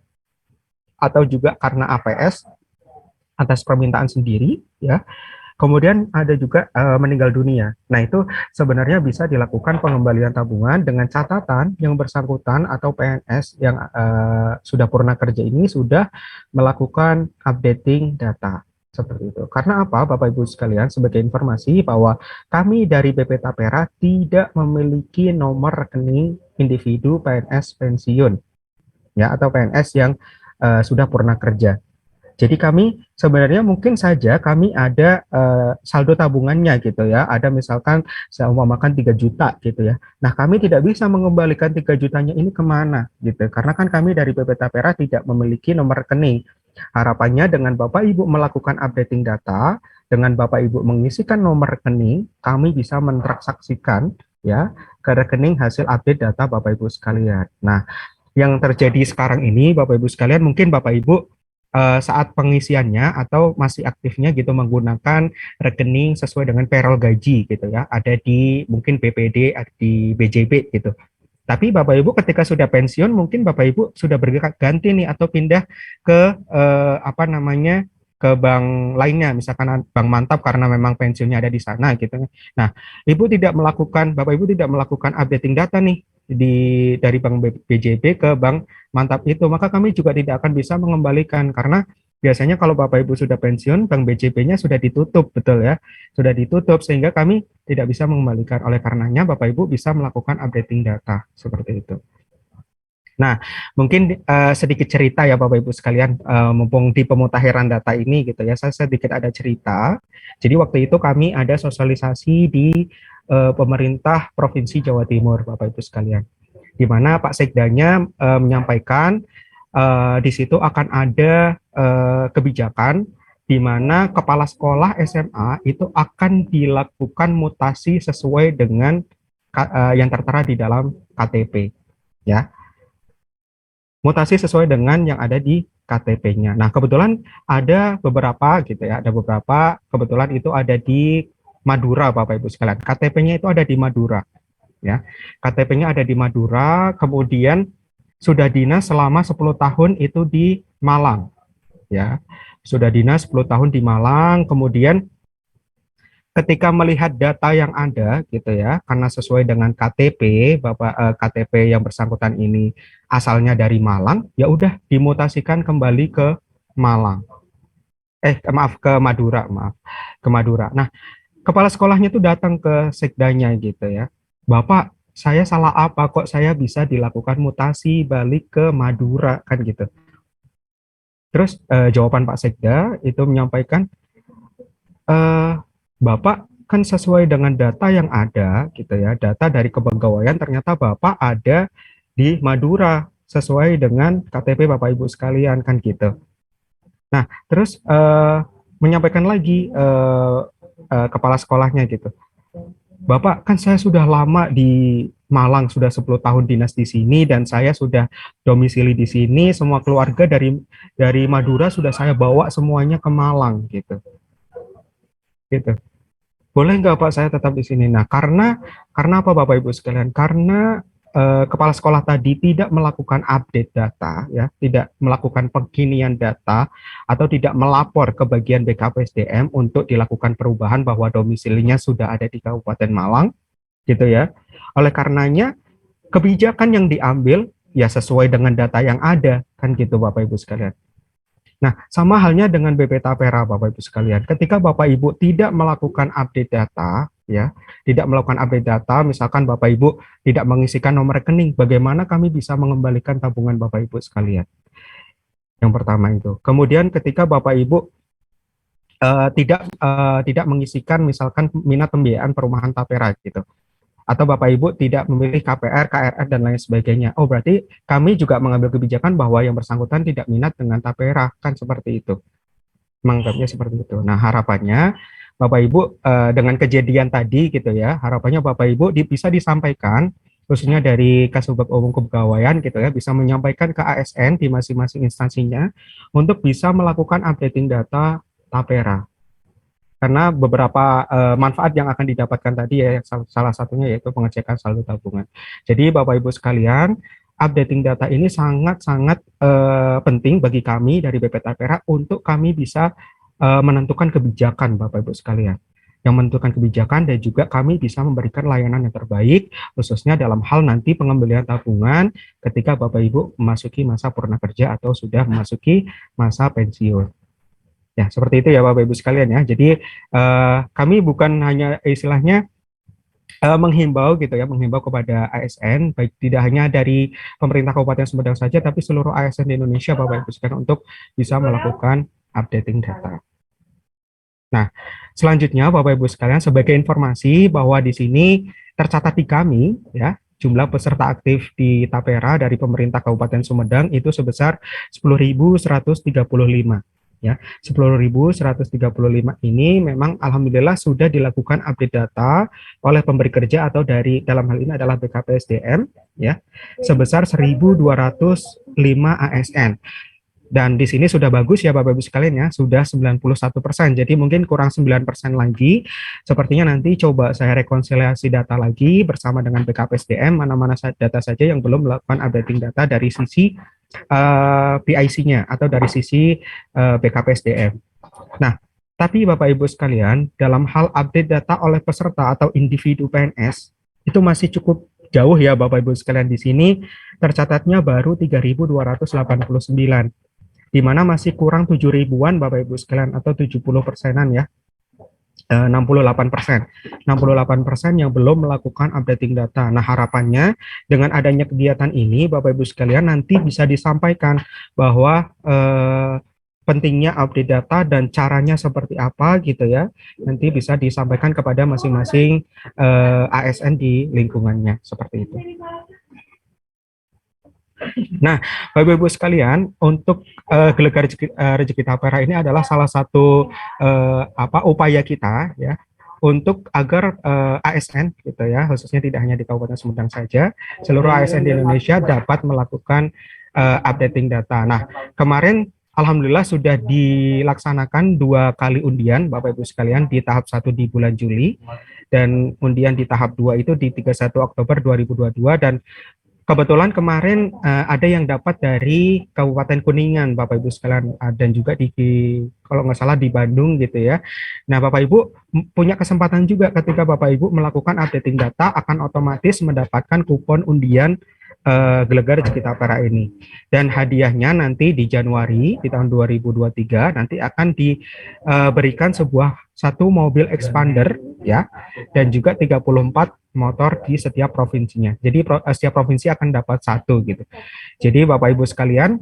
atau juga karena APS atas permintaan sendiri, ya. Kemudian ada juga meninggal dunia. Nah itu sebenarnya bisa dilakukan pengembalian tabungan dengan catatan yang bersangkutan atau PNS yang sudah purna kerja ini sudah melakukan updating data. Seperti itu. Karena apa, Bapak Ibu sekalian, sebagai informasi bahwa kami dari BP Tapera tidak memiliki nomor rekening individu PNS pensiun, ya, atau PNS yang sudah purna kerja. Jadi kami sebenarnya mungkin saja kami ada saldo tabungannya gitu ya, ada misalkan saya umpamakan 3 juta gitu ya. Nah kami tidak bisa mengembalikan 3 jutanya ini kemana gitu, karena kan kami dari BP Tapera tidak memiliki nomor rekening. Harapannya dengan Bapak Ibu melakukan updating data, dengan Bapak Ibu mengisikan nomor rekening, kami bisa mentransaksikan ya ke rekening hasil update data Bapak Ibu sekalian. Nah, yang terjadi sekarang ini Bapak Ibu sekalian, mungkin Bapak Ibu saat pengisiannya atau masih aktifnya gitu menggunakan rekening sesuai dengan payroll gaji gitu ya, ada di mungkin BPD, ada di BJB gitu. Tapi Bapak Ibu ketika sudah pensiun mungkin Bapak Ibu sudah berganti nih atau pindah ke ke bank lainnya, misalkan Bank Mantap karena memang pensiunnya ada di sana gitu. Nah, Bapak Ibu tidak melakukan updating data nih dari Bank BJB ke Bank Mantap itu, maka kami juga tidak akan bisa mengembalikan karena biasanya kalau Bapak Ibu sudah pensiun, Bank BJB-nya sudah ditutup, betul ya, sudah ditutup sehingga kami tidak bisa mengembalikan. Oleh karenanya Bapak Ibu bisa melakukan updating data seperti itu. Nah, mungkin sedikit cerita ya Bapak Ibu sekalian, mumpung di pemutakhiran data ini gitu ya, saya sedikit ada cerita. Jadi waktu itu kami ada sosialisasi di pemerintah Provinsi Jawa Timur Bapak Ibu sekalian, di mana Pak Sekdanya menyampaikan di situ akan ada kebijakan di mana kepala sekolah SMA itu akan dilakukan mutasi sesuai dengan yang tertera di dalam KTP, ya. Mutasi sesuai dengan yang ada di KTP-nya. Nah, kebetulan ada beberapa gitu ya, ada beberapa kebetulan itu ada di Madura Bapak Ibu sekalian. KTP-nya itu ada di Madura, ya. KTP-nya ada di Madura, kemudian sudah dinas selama 10 tahun itu di Malang, ya. Sudah dinas 10 tahun di Malang, kemudian ketika melihat data yang ada gitu ya, karena sesuai dengan KTP KTP yang bersangkutan ini asalnya dari Malang, ya udah dimutasikan kembali ke Malang. Maaf, ke Madura, maaf, ke Madura. Nah, kepala sekolahnya tuh datang ke sekdanya gitu ya. Bapak, saya salah apa kok saya bisa dilakukan mutasi balik ke Madura kan gitu. Terus jawaban Pak Sekda itu menyampaikan, eh, Bapak kan sesuai dengan data yang ada gitu ya, data dari kepegawaian ternyata Bapak ada di Madura sesuai dengan KTP Bapak Ibu sekalian kan gitu. Nah, terus menyampaikan lagi kepala sekolahnya gitu. Bapak, kan saya sudah lama di Malang, sudah 10 tahun dinas di sini dan saya sudah domisili di sini, semua keluarga dari Madura sudah saya bawa semuanya ke Malang gitu. Gitu. Boleh nggak Pak saya tetap di sini? Nah, karena apa Bapak Ibu sekalian? Karena kepala sekolah tadi tidak melakukan update data, ya, tidak melakukan pengkinian data atau tidak melapor ke bagian BKPSDM untuk dilakukan perubahan bahwa domisilinya sudah ada di Kabupaten Malang, gitu ya. Oleh karenanya kebijakan yang diambil ya sesuai dengan data yang ada, kan gitu Bapak Ibu sekalian. Nah, sama halnya dengan BP Tapera, Bapak Ibu sekalian. Ketika Bapak Ibu tidak melakukan update data, ya, tidak melakukan update data, misalkan Bapak Ibu tidak mengisikan nomor rekening, bagaimana kami bisa mengembalikan tabungan Bapak Ibu sekalian? Yang pertama itu. Kemudian ketika Bapak Ibu tidak mengisikan misalkan minat pembiayaan perumahan Tapera gitu, atau Bapak Ibu tidak memilih KPR, KRR, dan lain sebagainya. Oh, berarti kami juga mengambil kebijakan bahwa yang bersangkutan tidak minat dengan Tapera, kan seperti itu. Menganggapnya seperti itu. Nah, harapannya Bapak Ibu dengan kejadian tadi gitu ya, harapannya Bapak Ibu bisa disampaikan, khususnya dari Kasubag Umum Kepegawaian gitu ya, bisa menyampaikan ke ASN di masing-masing instansinya untuk bisa melakukan updating data Tapera. Karena beberapa manfaat yang akan didapatkan tadi ya, salah satunya yaitu pengecekan saldo tabungan. Jadi Bapak Ibu sekalian, updating data ini sangat-sangat penting bagi kami dari BP Tapera untuk kami bisa menentukan kebijakan Bapak Ibu sekalian. Yang menentukan kebijakan dan juga kami bisa memberikan layanan yang terbaik, khususnya dalam hal nanti pengembalian tabungan ketika Bapak Ibu memasuki masa purna kerja atau sudah memasuki masa pensiun. Ya, seperti itu ya Bapak Ibu sekalian ya. Jadi kami bukan hanya istilahnya menghimbau gitu ya, menghimbau kepada ASN, baik tidak hanya dari pemerintah Kabupaten Sumedang saja, tapi seluruh ASN di Indonesia Bapak Ibu sekalian untuk bisa melakukan updating data. Nah, selanjutnya Bapak Ibu sekalian sebagai informasi bahwa di sini tercatat di kami ya, jumlah peserta aktif di Tapera dari pemerintah Kabupaten Sumedang itu sebesar 10.135. Ya, 10.135 ini memang alhamdulillah sudah dilakukan update data oleh pemberi kerja atau dari dalam hal ini adalah BKPSDM ya, sebesar 1.205 ASN. Dan di sini sudah bagus ya Bapak Ibu sekalian ya, sudah 91%. Jadi mungkin kurang 9% lagi. Sepertinya nanti coba saya rekonsiliasi data lagi bersama dengan BKPSDM, mana-mana data saja yang belum melakukan updating data dari sisi PIC-nya atau dari sisi BKPSDM. Nah, tapi Bapak Ibu sekalian, dalam hal update data oleh peserta atau individu PNS, itu masih cukup jauh ya Bapak Ibu sekalian. Di sini tercatatnya baru 3.289. Di mana masih kurang 7 ribuan Bapak Ibu sekalian atau 70%-an ya, 68%. 68% yang belum melakukan updating data. Nah, harapannya dengan adanya kegiatan ini Bapak Ibu sekalian nanti bisa disampaikan bahwa pentingnya update data dan caranya seperti apa gitu ya. Nanti bisa disampaikan kepada masing-masing ASN di lingkungannya seperti itu. Nah, Bapak Ibu sekalian, untuk Gelegar Rezeki Tapera ini adalah salah satu upaya kita ya untuk agar ASN gitu ya, khususnya tidak hanya di Kabupaten Sumedang saja, seluruh ASN di Indonesia dapat melakukan updating data. Nah, kemarin alhamdulillah sudah dilaksanakan 2 kali undian Bapak Ibu sekalian, di tahap 1 di bulan Juli dan undian di tahap 2 itu di 31 Oktober 2022, dan Kebetulan kemarin ada yang dapat dari Kabupaten Kuningan, Bapak Ibu sekalian, dan juga kalau nggak salah di Bandung gitu ya. Nah, Bapak Ibu punya kesempatan juga ketika Bapak Ibu melakukan updating data akan otomatis mendapatkan kupon undian Gelegar Rezeki Tapera ini. Dan hadiahnya nanti di Januari di tahun 2023 nanti akan diberikan satu mobil expander ya, dan juga 34 motor di setiap provinsinya. Jadi setiap provinsi akan dapat satu gitu. Jadi Bapak Ibu sekalian,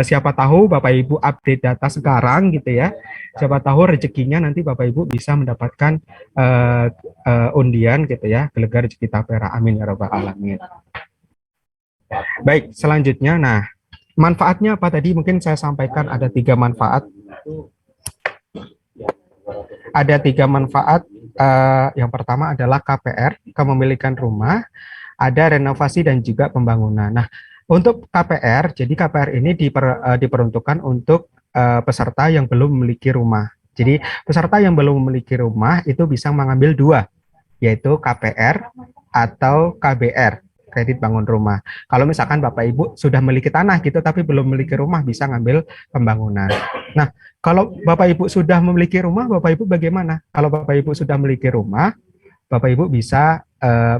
siapa tahu Bapak Ibu update data sekarang gitu ya. Siapa tahu rezekinya nanti Bapak Ibu bisa mendapatkan undian gitu ya, Gelegar Rezeki Tapera. Amin ya rabbal alamin. Baik, selanjutnya, nah manfaatnya apa tadi? Mungkin saya sampaikan ada 3 manfaat. Ada 3 manfaat. Yang pertama adalah KPR, kepemilikan rumah, ada renovasi dan juga pembangunan. Nah, untuk KPR, jadi KPR ini diperuntukkan untuk peserta yang belum memiliki rumah. Jadi peserta yang belum memiliki rumah itu bisa mengambil 2, yaitu KPR atau KBR, kredit bangun rumah. Kalau misalkan Bapak Ibu sudah memiliki tanah gitu tapi belum memiliki rumah, bisa ngambil pembangunan. Nah, kalau Bapak Ibu sudah memiliki rumah, Bapak Ibu bagaimana? Kalau Bapak Ibu sudah memiliki rumah, Bapak Ibu bisa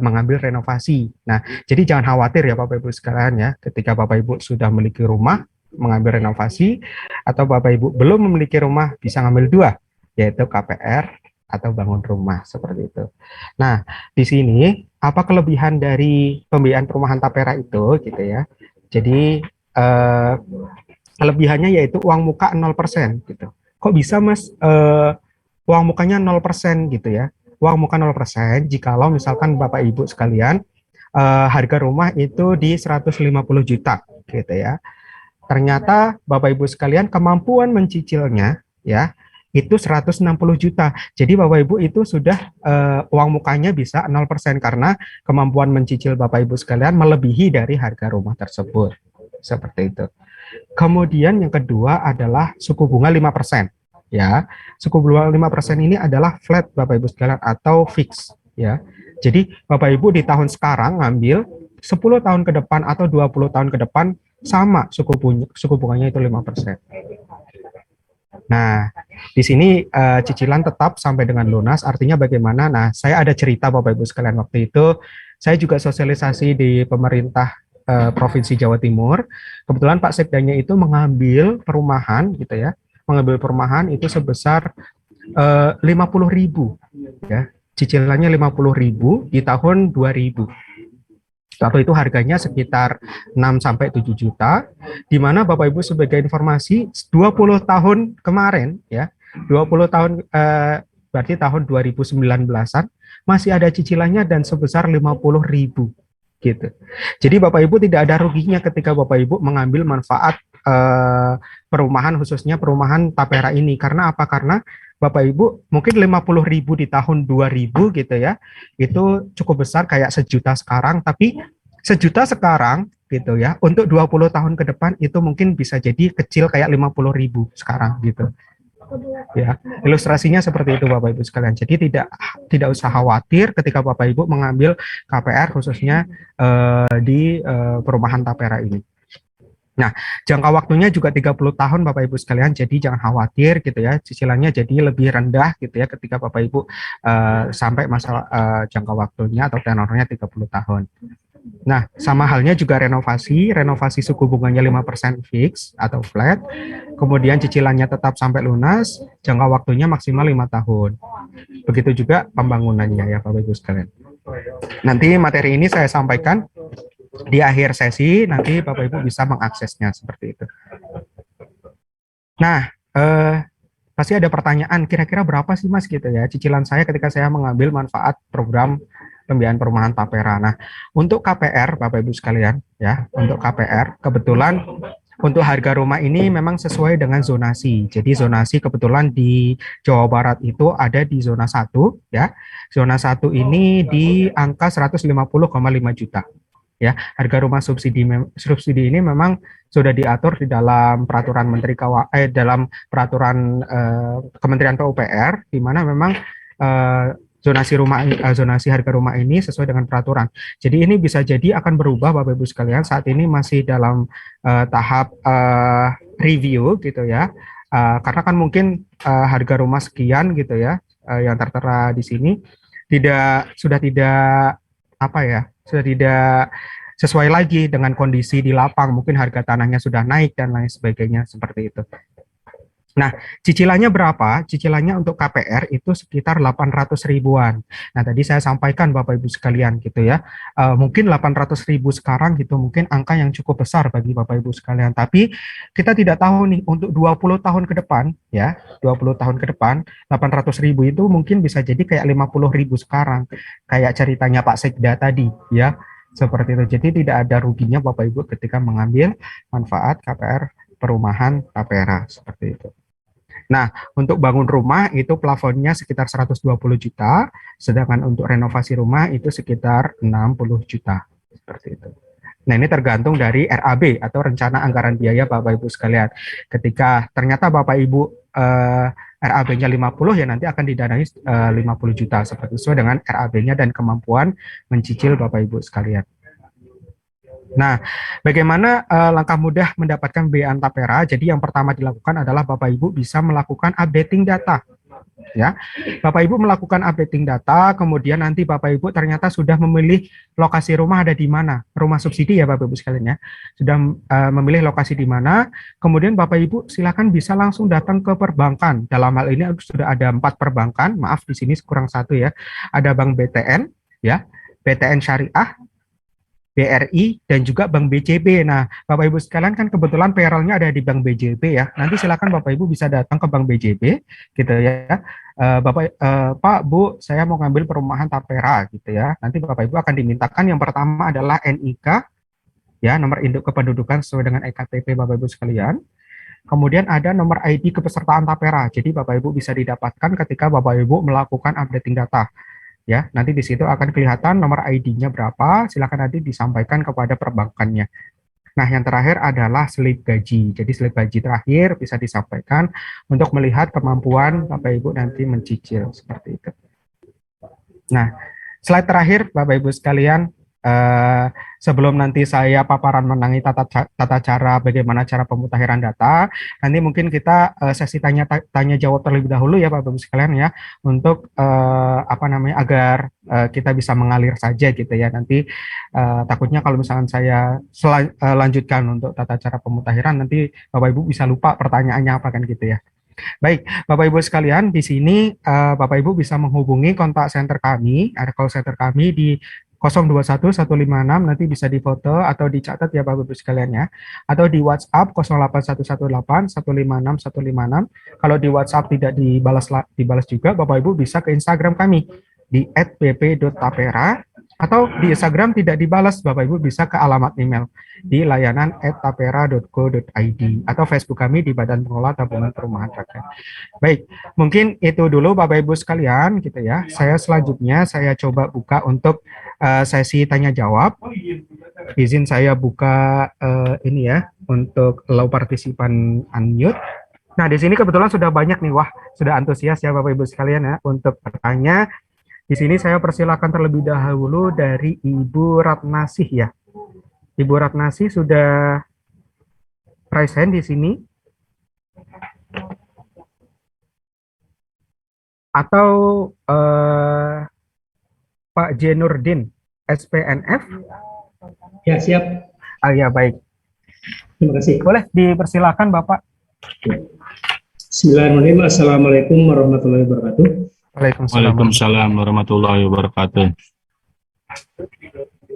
mengambil renovasi. Nah, jadi jangan khawatir ya Bapak Ibu sekalian ya, ketika Bapak Ibu sudah memiliki rumah, mengambil renovasi, atau Bapak Ibu belum memiliki rumah, bisa ngambil 2, yaitu KPR atau bangun rumah, seperti itu. Nah, di sini apa kelebihan dari pembiayaan perumahan Tapera itu gitu ya. Jadi kelebihannya yaitu uang muka 0% gitu. Kok bisa Mas uang mukanya 0% gitu ya? Uang muka 0% jikalau misalkan Bapak Ibu sekalian harga rumah itu di 150 juta gitu ya. Ternyata Bapak Ibu sekalian kemampuan mencicilnya ya itu 160 juta. Jadi Bapak Ibu itu sudah uang mukanya bisa 0% karena kemampuan mencicil Bapak Ibu sekalian melebihi dari harga rumah tersebut. Seperti itu. Kemudian yang kedua adalah suku bunga 5%. Ya, suku bunga 5% ini adalah flat Bapak Ibu sekalian atau fix ya. Jadi Bapak Ibu di tahun sekarang ngambil 10 tahun ke depan atau 20 tahun ke depan sama suku bunganya itu 5%. Nah, di sini cicilan tetap sampai dengan lunas, artinya bagaimana? Nah, saya ada cerita Bapak Ibu sekalian waktu itu, saya juga sosialisasi di pemerintah Provinsi Jawa Timur. Kebetulan Pak Sekdanya itu mengambil perumahan gitu ya, mengambil perumahan itu sebesar 50.000 ya. Cicilannya 50.000 di tahun 2000. Waktu itu harganya sekitar 6-7 juta, di mana Bapak Ibu sebagai informasi 20 tahun kemarin ya, 20 tahun berarti tahun 2019-an masih ada cicilannya dan sebesar 50.000 gitu. Jadi Bapak Ibu tidak ada ruginya ketika Bapak Ibu mengambil manfaat perumahan, khususnya perumahan Tapera ini. Karena apa? Karena Bapak Ibu mungkin 50.000 di tahun 2000 gitu ya, itu cukup besar kayak sejuta sekarang, tapi sejuta sekarang gitu ya, untuk 20 tahun ke depan itu mungkin bisa jadi kecil kayak 50.000 sekarang gitu. Ya, ilustrasinya seperti itu Bapak Ibu sekalian. Jadi tidak usah khawatir ketika Bapak Ibu mengambil KPR khususnya di perumahan Tapera ini. Nah, jangka waktunya juga 30 tahun Bapak Ibu sekalian, jadi jangan khawatir gitu ya, cicilannya jadi lebih rendah gitu ya ketika Bapak Ibu sampai masa jangka waktunya atau tenornya 30 tahun. Nah, sama halnya juga renovasi suku bunganya 5% fix atau flat, kemudian cicilannya tetap sampai lunas, jangka waktunya maksimal 5 tahun. Begitu juga pembangunannya ya Bapak Ibu sekalian. Nanti materi ini saya sampaikan di akhir sesi, nanti Bapak Ibu bisa mengaksesnya seperti itu. Nah, pasti ada pertanyaan, kira-kira berapa sih Mas gitu ya cicilan saya ketika saya mengambil manfaat program pembiayaan perumahan Tapera. Nah, untuk KPR Bapak Ibu sekalian ya, untuk KPR kebetulan untuk harga rumah ini memang sesuai dengan zonasi. Jadi zonasi kebetulan di Jawa Barat itu ada di zona 1 ya. Zona 1 ini di angka 150,5 juta. Ya, harga rumah subsidi ini memang sudah diatur di dalam peraturan dalam peraturan Kementerian PUPR, di mana memang zonasi harga rumah ini sesuai dengan peraturan. Jadi ini bisa jadi akan berubah Bapak Ibu sekalian. Saat ini masih dalam tahap review gitu ya. Karena kan mungkin harga rumah sekian gitu ya yang tertera di sini sudah tidak apa ya, sudah tidak sesuai lagi dengan kondisi di lapang, mungkin harga tanahnya sudah naik dan lain sebagainya seperti itu. Nah, cicilannya berapa? Cicilannya untuk KPR itu sekitar 800 ribuan. Nah, tadi saya sampaikan Bapak Ibu sekalian gitu ya. Mungkin 800 ribu sekarang gitu, mungkin angka yang cukup besar bagi Bapak Ibu sekalian. Tapi kita tidak tahu nih untuk 20 tahun ke depan ya, 20 tahun ke depan 800 ribu itu mungkin bisa jadi kayak 50 ribu sekarang. Kayak ceritanya Pak Sekda tadi ya. Seperti itu. Jadi tidak ada ruginya Bapak Ibu ketika mengambil manfaat KPR perumahan Tapera seperti itu. Nah, untuk bangun rumah itu plafonnya sekitar 120 juta, sedangkan untuk renovasi rumah itu sekitar 60 juta. Seperti itu. Nah, ini tergantung dari RAB atau rencana anggaran biaya Bapak Ibu sekalian. Ketika ternyata Bapak Ibu RAB-nya 50 ya nanti akan didanai 50 juta seperti sesuai dengan RAB-nya dan kemampuan mencicil Bapak Ibu sekalian. Nah, bagaimana langkah mudah mendapatkan biaya Tapera? Jadi yang pertama dilakukan adalah Bapak Ibu bisa melakukan updating data. Ya, Bapak Ibu melakukan updating data, kemudian nanti Bapak Ibu ternyata sudah memilih lokasi rumah ada di mana, rumah subsidi ya Bapak Ibu sekalian ya, sudah memilih lokasi di mana, kemudian Bapak Ibu silakan bisa langsung datang ke perbankan. Dalam hal ini sudah ada 4 perbankan, maaf di sini kurang 1 ya, ada Bank BTN, ya, BTN Syariah, BRI, dan juga Bank BJB. Nah, Bapak Ibu sekalian kan kebetulan payroll-nya ada di Bank BJB ya. Nanti silakan Bapak Ibu bisa datang ke Bank BJB gitu ya. Pak, Bu, saya mau ngambil perumahan Tapera gitu ya. Nanti Bapak Ibu akan dimintakan yang pertama adalah NIK ya, nomor induk kependudukan sesuai dengan EKTP Bapak Ibu sekalian. Kemudian ada nomor ID kepesertaan Tapera. Jadi Bapak Ibu bisa didapatkan ketika Bapak Ibu melakukan updating data. Ya, nanti di situ akan kelihatan nomor ID-nya berapa, silakan nanti disampaikan kepada perbankannya. Nah, yang terakhir adalah slip gaji. Jadi slip gaji terakhir bisa disampaikan untuk melihat kemampuan Bapak Ibu nanti mencicil seperti itu. Nah, slide terakhir Bapak Ibu sekalian, sebelum nanti saya paparan mengenai tata cara bagaimana cara pemutakhiran data, nanti mungkin kita sesi tanya jawab terlebih dahulu ya Bapak Ibu sekalian ya, untuk agar kita bisa mengalir saja gitu ya. Nanti takutnya kalau misalkan saya lanjutkan untuk tata cara pemutakhiran, nanti Bapak Ibu bisa lupa pertanyaannya apa kan gitu ya. Baik, Bapak Ibu sekalian, di sini Bapak Ibu bisa menghubungi kontak center kami, ada call center kami di 021156, nanti bisa difoto atau dicatat ya Bapak Ibu sekalian ya, atau di WhatsApp 08118156156. Kalau di WhatsApp tidak dibalas juga, Bapak Ibu bisa ke Instagram kami di @bp.tapera, atau di Instagram tidak dibalas, Bapak Ibu bisa ke alamat email di layanan @tapera.co.id, atau Facebook kami di Badan Pengelola Tabungan Perumahan Rakyat. Baik, mungkin itu dulu Bapak Ibu sekalian gitu ya. Selanjutnya saya coba buka untuk sesi tanya jawab. Izin saya buka ini ya untuk allow partisipan unmute. Nah, di sini kebetulan sudah banyak nih, wah, sudah antusias ya Bapak Ibu sekalian ya untuk bertanya. Di sini saya persilakan terlebih dahulu dari Ibu Ratnasih ya. Ibu Ratnasih sudah raise hand di sini. Atau Pak Jenurdin, SPNF? Ya, siap. Ya, baik. Terima kasih. Boleh dipersilakan Bapak. Bismillahirrahmanirrahim. Assalamualaikum warahmatullahi wabarakatuh. Waalaikumsalam warahmatullahi wabarakatuh.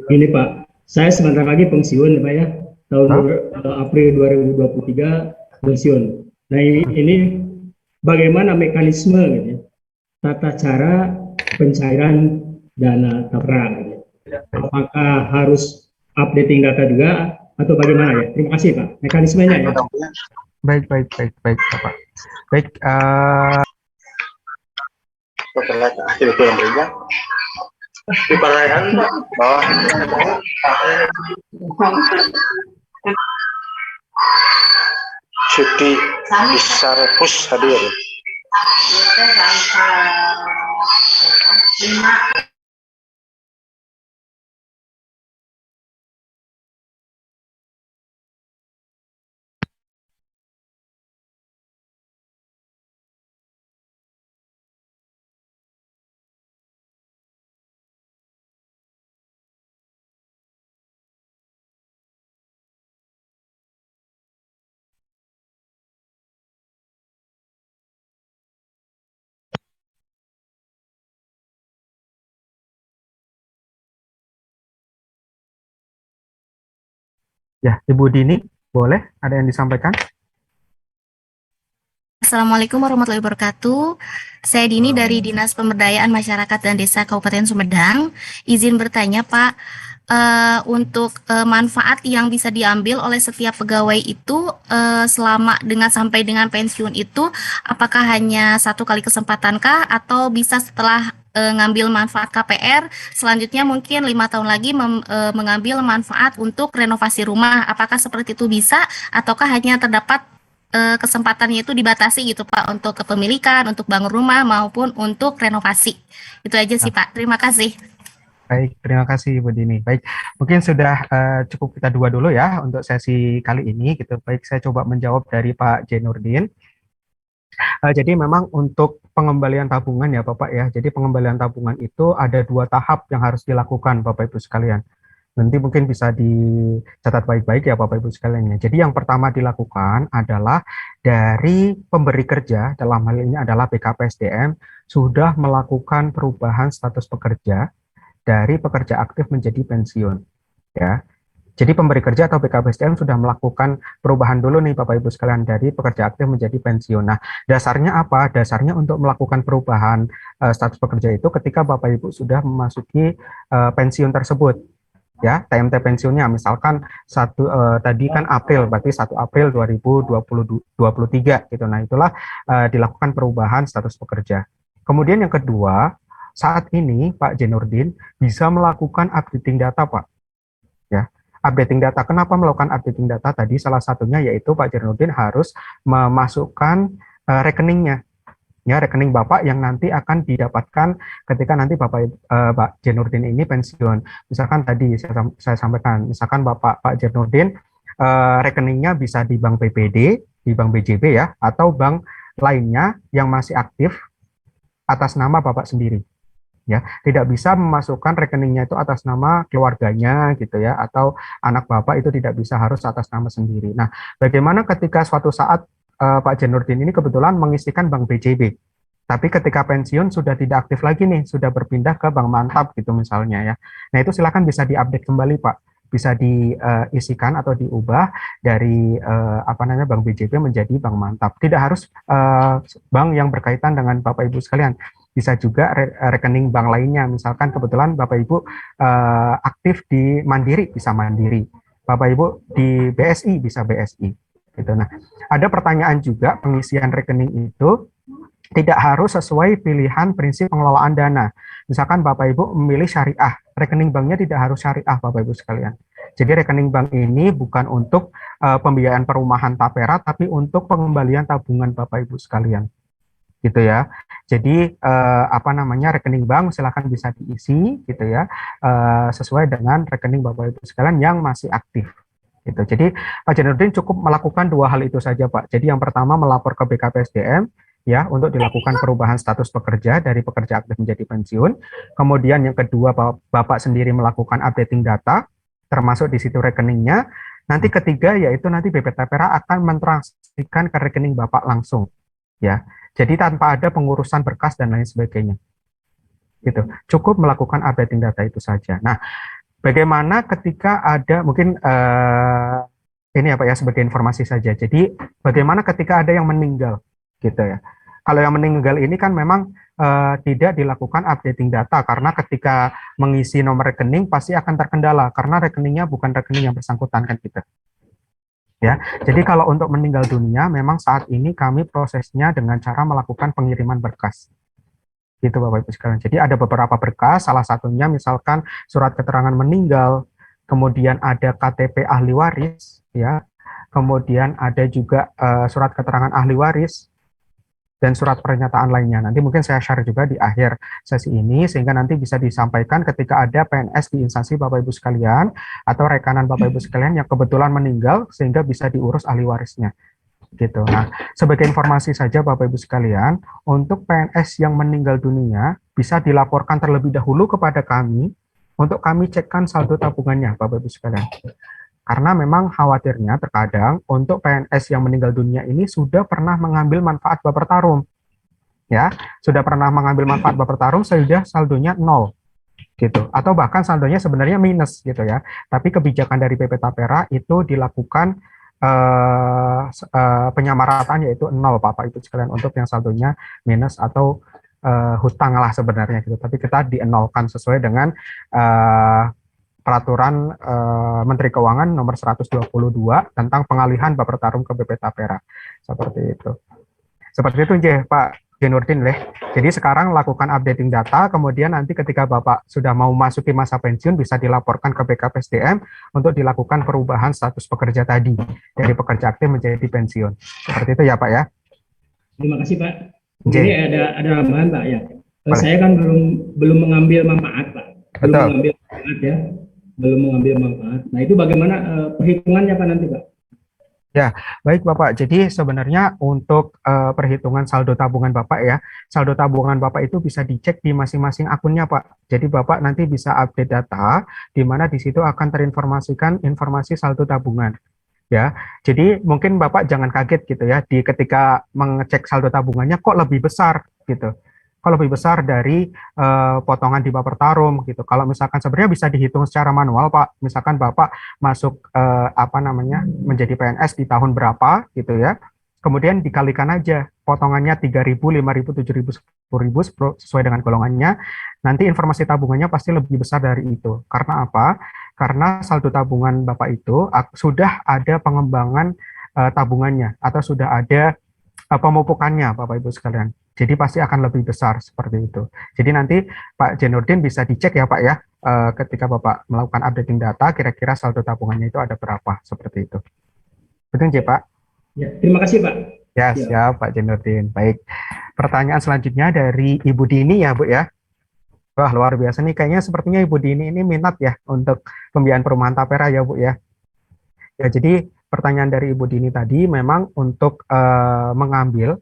Ini Pak, saya sebentar lagi pensiun Pak ya. Tahun April 2023 pensiun. Nah, ini bagaimana mekanisme gitu ya, tata cara pencairan dana tapera gitu. Apakah harus updating data juga atau bagaimana ya? Terima kasih Pak. Mekanismenya ya. Baik Bapak. Baik, Cuti besar pus hadir. Ya, Ibu Dini, boleh ada yang disampaikan? Assalamualaikum warahmatullahi wabarakatuh. Saya Dini dari Dinas Pemberdayaan Masyarakat dan Desa Kabupaten Sumedang. Izin bertanya, Pak, untuk manfaat yang bisa diambil oleh setiap pegawai itu selama sampai dengan pensiun itu, apakah hanya satu kali kesempatankah atau bisa setelah ngambil manfaat KPR, selanjutnya mungkin 5 tahun lagi mengambil manfaat untuk renovasi rumah? Apakah seperti itu bisa, ataukah hanya terdapat kesempatannya itu dibatasi gitu Pak, untuk kepemilikan, untuk bangun rumah maupun untuk renovasi? Itu aja sih Pak. Terima kasih. Baik, terima kasih Ibu Dini. Baik, mungkin sudah cukup kita dua dulu ya untuk sesi kali ini gitu. Baik, saya coba menjawab dari Pak Jenurdin. Jadi memang untuk pengembalian tabungan ya Bapak ya. Jadi pengembalian tabungan itu ada 2 tahap yang harus dilakukan Bapak Ibu sekalian. Nanti mungkin bisa dicatat baik-baik ya Bapak Ibu sekalian ya. Jadi yang pertama dilakukan adalah dari pemberi kerja, dalam hal ini adalah BKPSDM, sudah melakukan perubahan status pekerja dari pekerja aktif menjadi pensiun ya. Jadi pemberi kerja atau BKPSDM sudah melakukan perubahan dulu nih Bapak Ibu sekalian dari pekerja aktif menjadi pensiun. Nah, dasarnya apa? Dasarnya untuk melakukan perubahan status pekerja itu ketika Bapak Ibu sudah memasuki pensiun tersebut. Ya, TMT pensiunnya misalkan tadi kan April, berarti 1 April 2023 gitu. Nah, itulah dilakukan perubahan status pekerja. Kemudian yang kedua, saat ini Pak Jenurdin bisa melakukan updating data, Pak. Ya, updating data. Kenapa melakukan updating data? Tadi salah satunya yaitu Pak Jenurdin harus memasukkan rekeningnya. Ya, rekening Bapak yang nanti akan didapatkan ketika nanti Pak Jenurdin ini pensiun. Misalkan tadi saya sampaikan, misalkan Pak Jenurdin rekeningnya bisa di Bank BPD, di Bank BJB ya, atau bank lainnya yang masih aktif atas nama Bapak sendiri. Ya, tidak bisa memasukkan rekeningnya itu atas nama keluarganya gitu ya, atau anak Bapak itu tidak bisa, harus atas nama sendiri. Nah, bagaimana ketika suatu saat Pak Jenurdin ini kebetulan mengisikan Bank BJB, tapi ketika pensiun sudah tidak aktif lagi nih, sudah berpindah ke Bank Mantap gitu misalnya ya. Nah, itu silakan bisa diupdate kembali Pak, bisa diisikan atau diubah dari Bank BJB menjadi Bank Mantap. Tidak harus bank yang berkaitan dengan Bapak Ibu sekalian, bisa juga rekening bank lainnya. Misalkan kebetulan Bapak Ibu aktif di Mandiri, bisa Mandiri. Bapak Ibu di BSI, bisa BSI. Gitu. Nah, ada pertanyaan juga, pengisian rekening itu tidak harus sesuai pilihan prinsip pengelolaan dana. Misalkan Bapak Ibu memilih syariah, rekening banknya tidak harus syariah Bapak Ibu sekalian. Jadi rekening bank ini bukan untuk pembiayaan perumahan tapera, tapi untuk pengembalian tabungan Bapak Ibu sekalian. Gitu ya. Jadi rekening bank silakan bisa diisi gitu ya, sesuai dengan rekening Bapak Ibu sekalian yang masih aktif. Gitu. Jadi Pak Jenurdin cukup melakukan 2 hal itu saja Pak. Jadi yang pertama melapor ke BKPSDM ya untuk dilakukan perubahan status pekerja dari pekerja aktif menjadi pensiun. Kemudian yang kedua Bapak sendiri melakukan updating data termasuk di situ rekeningnya. Nanti ketiga yaitu nanti BP Tapera akan mentransferkan ke rekening Bapak langsung ya. Jadi tanpa ada pengurusan berkas dan lain sebagainya. Gitu. Cukup melakukan updating data itu saja. Nah, bagaimana ketika ada mungkin ini apa ya sebagai informasi saja. Jadi bagaimana ketika ada yang meninggal gitu ya. Kalau yang meninggal ini kan memang tidak dilakukan updating data karena ketika mengisi nomor rekening pasti akan terkendala karena rekeningnya bukan rekening yang bersangkutan kan gitu. Ya, jadi kalau untuk meninggal dunia memang saat ini kami prosesnya dengan cara melakukan pengiriman berkas. Gitu Bapak Ibu sekalian. Jadi ada beberapa berkas, salah satunya misalkan surat keterangan meninggal, kemudian ada KTP ahli waris, ya, kemudian ada juga surat keterangan ahli waris, dan surat pernyataan lainnya. Nanti mungkin saya share juga di akhir sesi ini, sehingga nanti bisa disampaikan ketika ada PNS di instansi Bapak Ibu sekalian, atau rekanan Bapak Ibu sekalian yang kebetulan meninggal, sehingga bisa diurus ahli warisnya. Gitu. Nah, sebagai informasi saja Bapak Ibu sekalian, untuk PNS yang meninggal dunia, bisa dilaporkan terlebih dahulu kepada kami, untuk kami cekkan saldo tabungannya Bapak Ibu sekalian. Karena memang khawatirnya terkadang untuk PNS yang meninggal dunia ini sudah pernah mengambil manfaat Bapertarum. Ya, sudah pernah mengambil manfaat Bapertarum sehingga saldonya 0 gitu. Atau bahkan saldonya sebenarnya minus gitu ya. Tapi kebijakan dari PP Tapera itu dilakukan penyamaratan yaitu 0 Bapak Ibu sekalian untuk yang saldonya minus atau hutang lah sebenarnya gitu. Tapi kita dienolkan sesuai dengan Peraturan Menteri Keuangan nomor 122 tentang pengalihan Bapertarum ke BP Tapera. Seperti itu. Seperti itu Pak Jenurdin Leh. Jadi sekarang lakukan updating data, kemudian nanti ketika Bapak sudah mau masuki masa pensiun bisa dilaporkan ke BKPSDM untuk dilakukan perubahan status pekerja tadi dari pekerja aktif menjadi pensiun. Seperti itu ya Pak ya. Terima kasih Pak. J. Ini ada tambahan Pak ya. Saya kan belum mengambil manfaat Pak. Betul. Mengambil manfaat ya. Belum mengambil manfaat. Nah itu bagaimana perhitungannya Pak nanti Pak? Ya, baik Bapak. Jadi sebenarnya untuk perhitungan saldo tabungan Bapak ya, saldo tabungan Bapak itu bisa dicek di masing-masing akunnya Pak. Jadi Bapak nanti bisa update data, di mana di situ akan terinformasikan informasi saldo tabungan. Ya, jadi mungkin Bapak jangan kaget gitu ya, ketika mengecek saldo tabungannya kok lebih besar gitu. Kok lebih besar dari potongan di Bapertarum gitu. Kalau misalkan sebenarnya bisa dihitung secara manual Pak. Misalkan Bapak masuk menjadi PNS di tahun berapa gitu ya. Kemudian dikalikan aja potongannya 3.000, 5.000, 7.000, 10.000 sesuai dengan golongannya. Nanti informasi tabungannya pasti lebih besar dari itu. Karena apa? Karena saldo tabungan Bapak itu sudah ada pengembangan tabungannya atau sudah ada pemupukannya Bapak Ibu sekalian. Jadi pasti akan lebih besar seperti itu. Jadi nanti Pak Jenurdin bisa dicek ya Pak ya, ketika Bapak melakukan updating data, kira-kira saldo tabungannya itu ada berapa, seperti itu. Betul ya Pak? Ya, terima kasih Pak. Ya, siap Pak Jenurdin. Baik, pertanyaan selanjutnya dari Ibu Dini ya Bu ya. Wah luar biasa nih, kayaknya sepertinya Ibu Dini ini minat ya untuk pembiayaan perumahan Tapera ya Bu ya. Ya, jadi pertanyaan dari Ibu Dini tadi memang untuk mengambil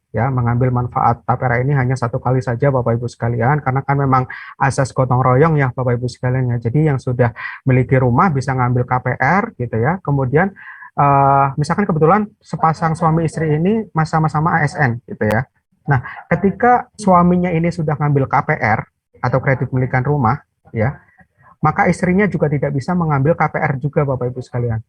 manfaat Tapera ini hanya satu kali saja Bapak Ibu sekalian, karena kan memang asas gotong royong ya Bapak Ibu sekalian ya. Jadi yang sudah memiliki rumah bisa ngambil KPR gitu ya. Kemudian misalkan kebetulan sepasang suami istri ini sama-sama ASN gitu ya. Nah, ketika suaminya ini sudah ngambil KPR atau kredit pemilikan rumah ya, maka istrinya juga tidak bisa mengambil KPR juga Bapak Ibu sekalian.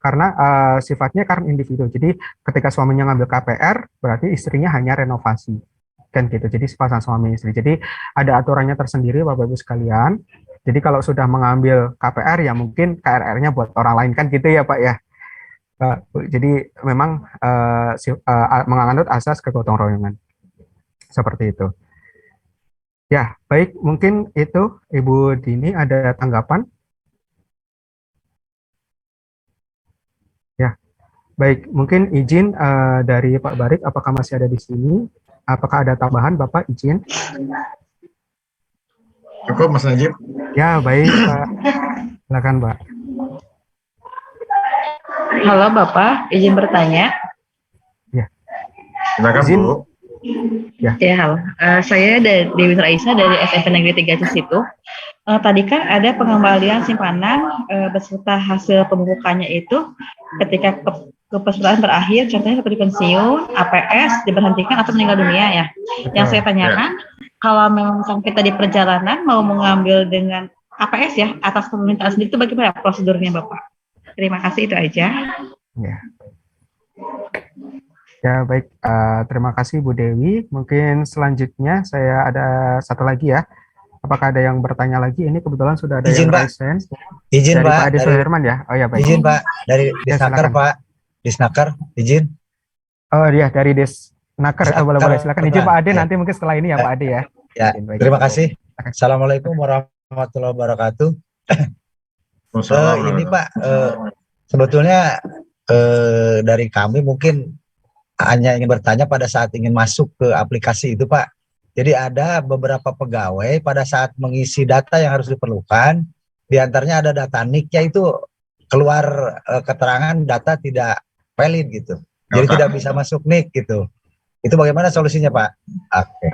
Karena sifatnya karena individu. Jadi ketika suaminya ngambil KPR, berarti istrinya hanya renovasi. Kan gitu. Jadi sepasang suami istri. Jadi ada aturannya tersendiri Bapak Ibu sekalian. Jadi kalau sudah mengambil KPR ya mungkin KRR-nya buat orang lain kan gitu ya Pak ya. Jadi memang menganut asas kegotong royongan. Seperti itu. Ya, baik, mungkin itu Ibu Dini ada tanggapan? Ya, baik, mungkin izin dari Pak Barik, apakah masih ada di sini? Apakah ada tambahan Bapak, izin? Cukup Mas Najib. Ya, baik Pak. Silakan Pak. Halo Bapak, izin bertanya. Ya. Silakan Izin. Bu. Ya. Ya, halo. Saya dari Dewi Raisa dari SMP Negeri 3 Situ. Tadi kan ada pengembalian simpanan beserta hasil pemupukannya itu ketika kepesertaan berakhir, contohnya seperti pensiun, APS diberhentikan atau meninggal dunia ya. Yang saya tanyakan, kalau memang misalnya kita di perjalanan mau mengambil dengan APS ya atas permintaan sendiri itu bagaimana prosedurnya Bapak? Terima kasih, itu aja. Ya. Ya, baik. Terima kasih Bu Dewi. Mungkin selanjutnya saya ada satu lagi ya. Apakah ada yang bertanya lagi? Ini kebetulan sudah ada Izin, yang Pak. raise hand. Izin Dari Pak, Pak Ade Suherman ya? Oh ya, baik. izin Pak, dari Ya, Disnaker silakan. Pak, Disnaker, izin. Oh iya, dari Desnaker. Disnaker, Boleh-boleh. Silakan izin Pak Ade, ya. nanti mungkin setelah ini ya Pak Ade ya. Ya, Izin, baik. terima kasih. Assalamualaikum warahmatullahi wabarakatuh. Ini Pak, sebetulnya dari kami mungkin hanya ingin bertanya pada saat ingin masuk ke aplikasi itu Pak. Jadi ada beberapa pegawai pada saat mengisi data yang harus diperlukan, di antaranya ada data NIK-nya itu keluar keterangan data tidak valid gitu. Jadi tidak bisa masuk NIK gitu. Itu bagaimana solusinya Pak? Oke.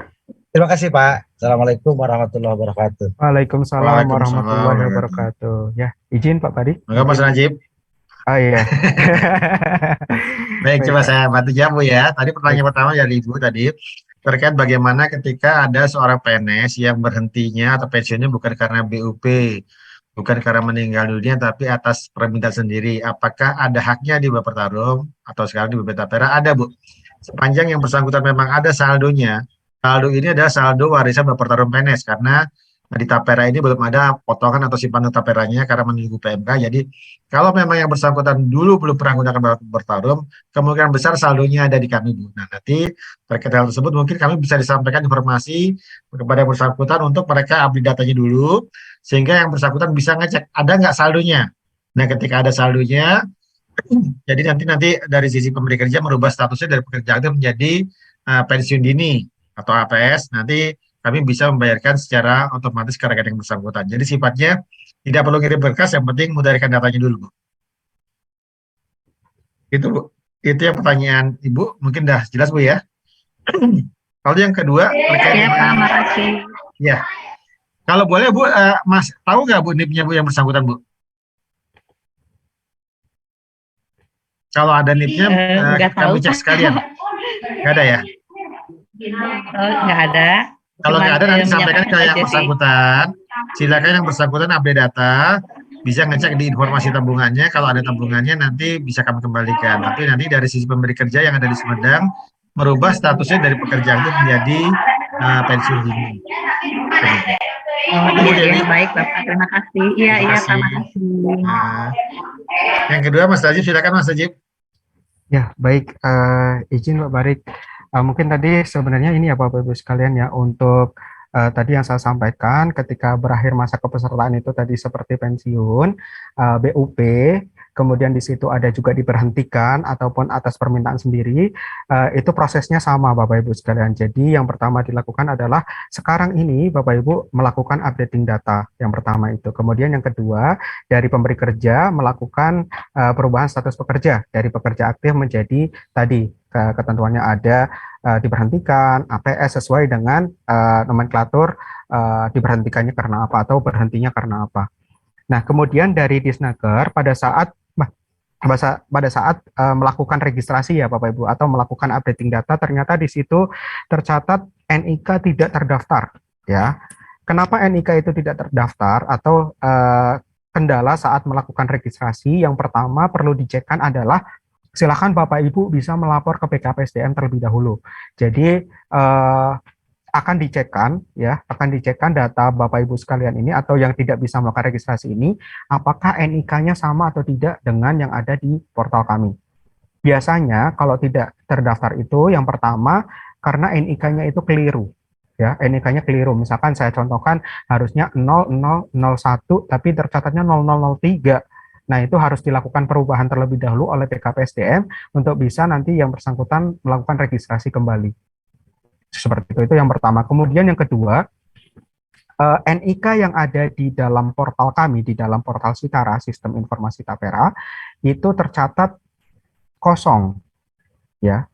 Terima kasih Pak. Assalamualaikum warahmatullahi wabarakatuh. Waalaikumsalam warahmatullahi wabarakatuh. Ya, izin Pak Padi. Maka Mas Najib. Oh iya. Baik, coba saya bantu jawab Bu ya. Tadi pertanyaan pertama dari Ibu tadi terkait bagaimana ketika ada seorang PNS yang berhentinya atau pensiunnya bukan karena BUP, bukan karena meninggal dunia, tapi atas permintaan sendiri. Apakah ada haknya di Bapak Tarum atau sekarang di BP Tapera? Ada Bu. Sepanjang yang bersangkutan memang ada saldonya. Saldo ini adalah saldo warisan Bapak Tarum PNS karena di Tapera ini belum ada potongan atau simpanan Taperanya karena menunggu PMK. Jadi kalau memang yang bersangkutan dulu belum pernah menggunakan Bertarum, kemungkinan besar saldonya ada di kami Bu. Nah nanti terkait hal tersebut mungkin kami bisa disampaikan informasi kepada yang bersangkutan untuk mereka update datanya dulu, sehingga yang bersangkutan bisa ngecek ada nggak saldonya. Nah ketika ada saldonya, jadi nanti dari sisi pemberi kerja merubah statusnya dari pekerja aktif menjadi pensiun dini atau APS. Nanti kami bisa membayarkan secara otomatis ke rekening bersangkutan. Jadi sifatnya tidak perlu ngirim berkas, yang penting mudahkan datanya dulu, Bu. Itu Bu. Itu yang pertanyaan Ibu, mungkin dah jelas Bu ya. Kalau yang kedua terkait Ya Pak, makasih. ya. Kalau boleh Bu, Mas tahu nggak Bu NIP-nya Bu yang bersangkutan Bu? Kalau ada NIP-nya Nggak tahu. kami cek sekalian. Nggak ada ya? Nggak ada. Kalau nggak ada nanti sampaikan ke yang aja sih. bersangkutan. Silakan yang bersangkutan update data, bisa ngecek di informasi tabungannya. Kalau ada tabungannya nanti bisa kami kembalikan. Tapi nanti dari sisi pemberi kerja yang ada di Sumedang merubah statusnya dari pekerjaan itu menjadi pensiun dini. Oh iya, baik Bapak, terima kasih. Iya, terima kasih. Nah, yang kedua Mas Najib, silakan Mas Najib. Ya, baik. Izin Pak Barik. Mungkin tadi sebenarnya ini ya Bapak Ibu sekalian ya, untuk tadi yang saya sampaikan ketika berakhir masa kepesertaan itu tadi seperti pensiun, BUP, kemudian di situ ada juga diberhentikan ataupun atas permintaan sendiri, itu prosesnya sama Bapak Ibu sekalian. Jadi yang pertama dilakukan adalah sekarang ini Bapak Ibu melakukan updating data yang pertama itu. Kemudian yang kedua dari pemberi kerja melakukan perubahan status pekerja dari pekerja aktif menjadi tadi ketentuannya ada diberhentikan APS sesuai dengan nomenklatur diberhentikannya karena apa atau berhentinya karena apa. Nah, kemudian dari Disnaker pada saat melakukan registrasi ya Bapak Ibu atau melakukan updating data, ternyata di situ tercatat NIK tidak terdaftar ya. Kenapa NIK itu tidak terdaftar atau kendala saat melakukan registrasi? Yang pertama perlu dicekkan adalah silakan Bapak Ibu bisa melapor ke BKPSDM terlebih dahulu. Jadi akan dicekkan data Bapak Ibu sekalian ini atau yang tidak bisa melakukan registrasi ini, apakah NIK-nya sama atau tidak dengan yang ada di portal kami. Biasanya kalau tidak terdaftar itu yang pertama karena NIK-nya itu keliru. Ya, NIK-nya keliru. Misalkan saya contohkan harusnya 0001 tapi tercatatnya 0003. Nah, itu harus dilakukan perubahan terlebih dahulu oleh BKPSDM untuk bisa nanti yang bersangkutan melakukan registrasi kembali. Seperti itu yang pertama. Kemudian yang kedua, NIK yang ada di dalam portal kami, di dalam portal Sitara, Sistem Informasi Tapera, itu tercatat kosong. Ya,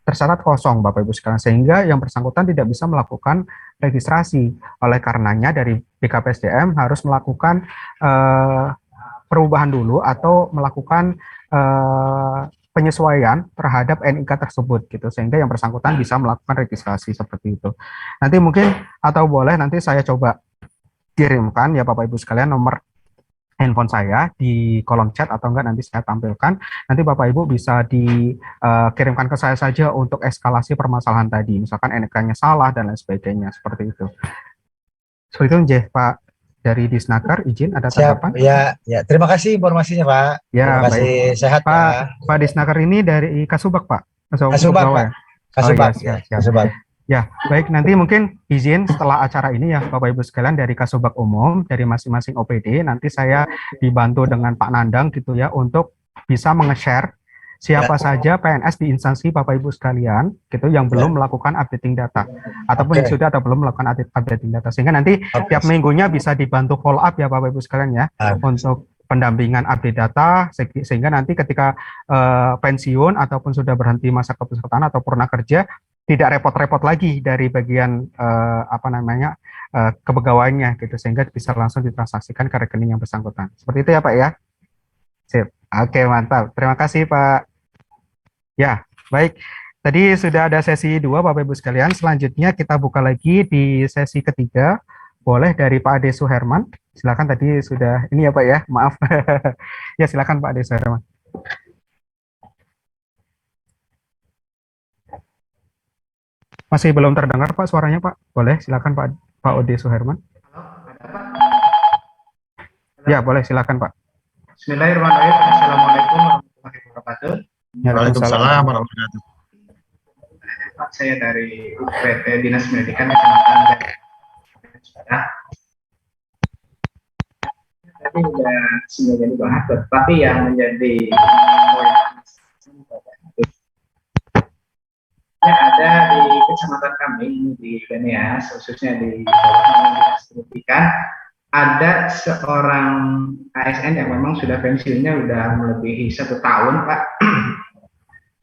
tercatat kosong Bapak Ibu sekalian, sehingga yang bersangkutan tidak bisa melakukan registrasi. Oleh karenanya dari BKPSDM harus melakukan perubahan dulu atau melakukan penyesuaian terhadap NIK tersebut gitu, sehingga yang bersangkutan bisa melakukan registrasi seperti itu. Nanti mungkin atau boleh nanti saya coba kirimkan ya Bapak Ibu sekalian nomor handphone saya di kolom chat atau enggak nanti saya tampilkan. Nanti Bapak Ibu bisa dikirimkan ke saya saja untuk eskalasi permasalahan tadi, misalkan NIK-nya salah dan lain sebagainya seperti itu. Seperti itu Njeh, Pak. Dari Disnaker, izin ada tanggapan? Ya, terima kasih informasinya Pak. Ya, terima kasih, baik. sehat Pak. Ya. Pak Disnaker ini dari Kasubag Pak? Kasubag Pak. Kasubag. Kasubag. Ya, baik. Nanti mungkin izin setelah acara ini ya Bapak Ibu sekalian dari Kasubag Umum, dari masing-masing OPD, nanti saya dibantu dengan Pak Nandang gitu ya untuk bisa menge-share siapa saja PNS di instansi Bapak Ibu sekalian gitu yang belum melakukan updating data ataupun yang sudah atau belum melakukan updating data, sehingga nanti tiap minggunya bisa dibantu follow up ya Bapak Ibu sekalian ya untuk pendampingan update data, sehingga nanti ketika pensiun ataupun sudah berhenti masa kepesertaan atau purna kerja tidak repot-repot lagi dari bagian kepegawaiannya gitu, sehingga bisa langsung ditransaksikan ke rekening yang bersangkutan. Seperti itu ya Pak ya. Sip. Oke, mantap. Terima kasih Pak. Ya, baik. Tadi sudah ada sesi 2 Bapak Ibu sekalian. Selanjutnya kita buka lagi di sesi ketiga. Boleh dari Pak Ade Suherman. Silakan, tadi sudah ini ya Pak ya. Maaf. Ya, silakan Pak Ade Suherman. Masih belum terdengar Pak suaranya Pak. Boleh silakan Pak Ade Suherman. Ya, boleh silakan Pak. Bismillahirrahmanirrahim. Assalamualaikum warahmatullahi wabarakatuh. Waalaikumsalam warahmatullahi wabarakatuh. Saya dari UPT Dinas Pendidikan Kecamatan Sudah. Tadi sudah semuanya dibahas, tetapi yang menjadi poin ada di kecamatan kami di Benias, khususnya di bawah Dinas Pendidikan, ada seorang ASN yang memang sudah pensiunnya sudah melebihi 1 tahun, Pak.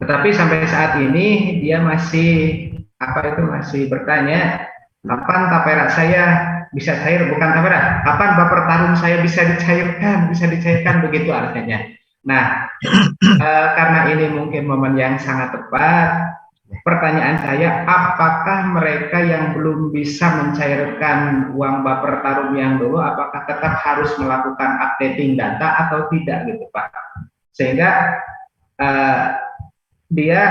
Tetapi sampai saat ini dia masih masih bertanya, kapan tapera saya bisa cair, bukan tapera, kapan baper tarum saya bisa dicairkan begitu artinya. Nah, karena ini mungkin momen yang sangat tepat, pertanyaan saya, apakah mereka yang belum bisa mencairkan uang baper tarum yang dulu, apakah tetap harus melakukan updating data atau tidak gitu Pak? Sehingga dia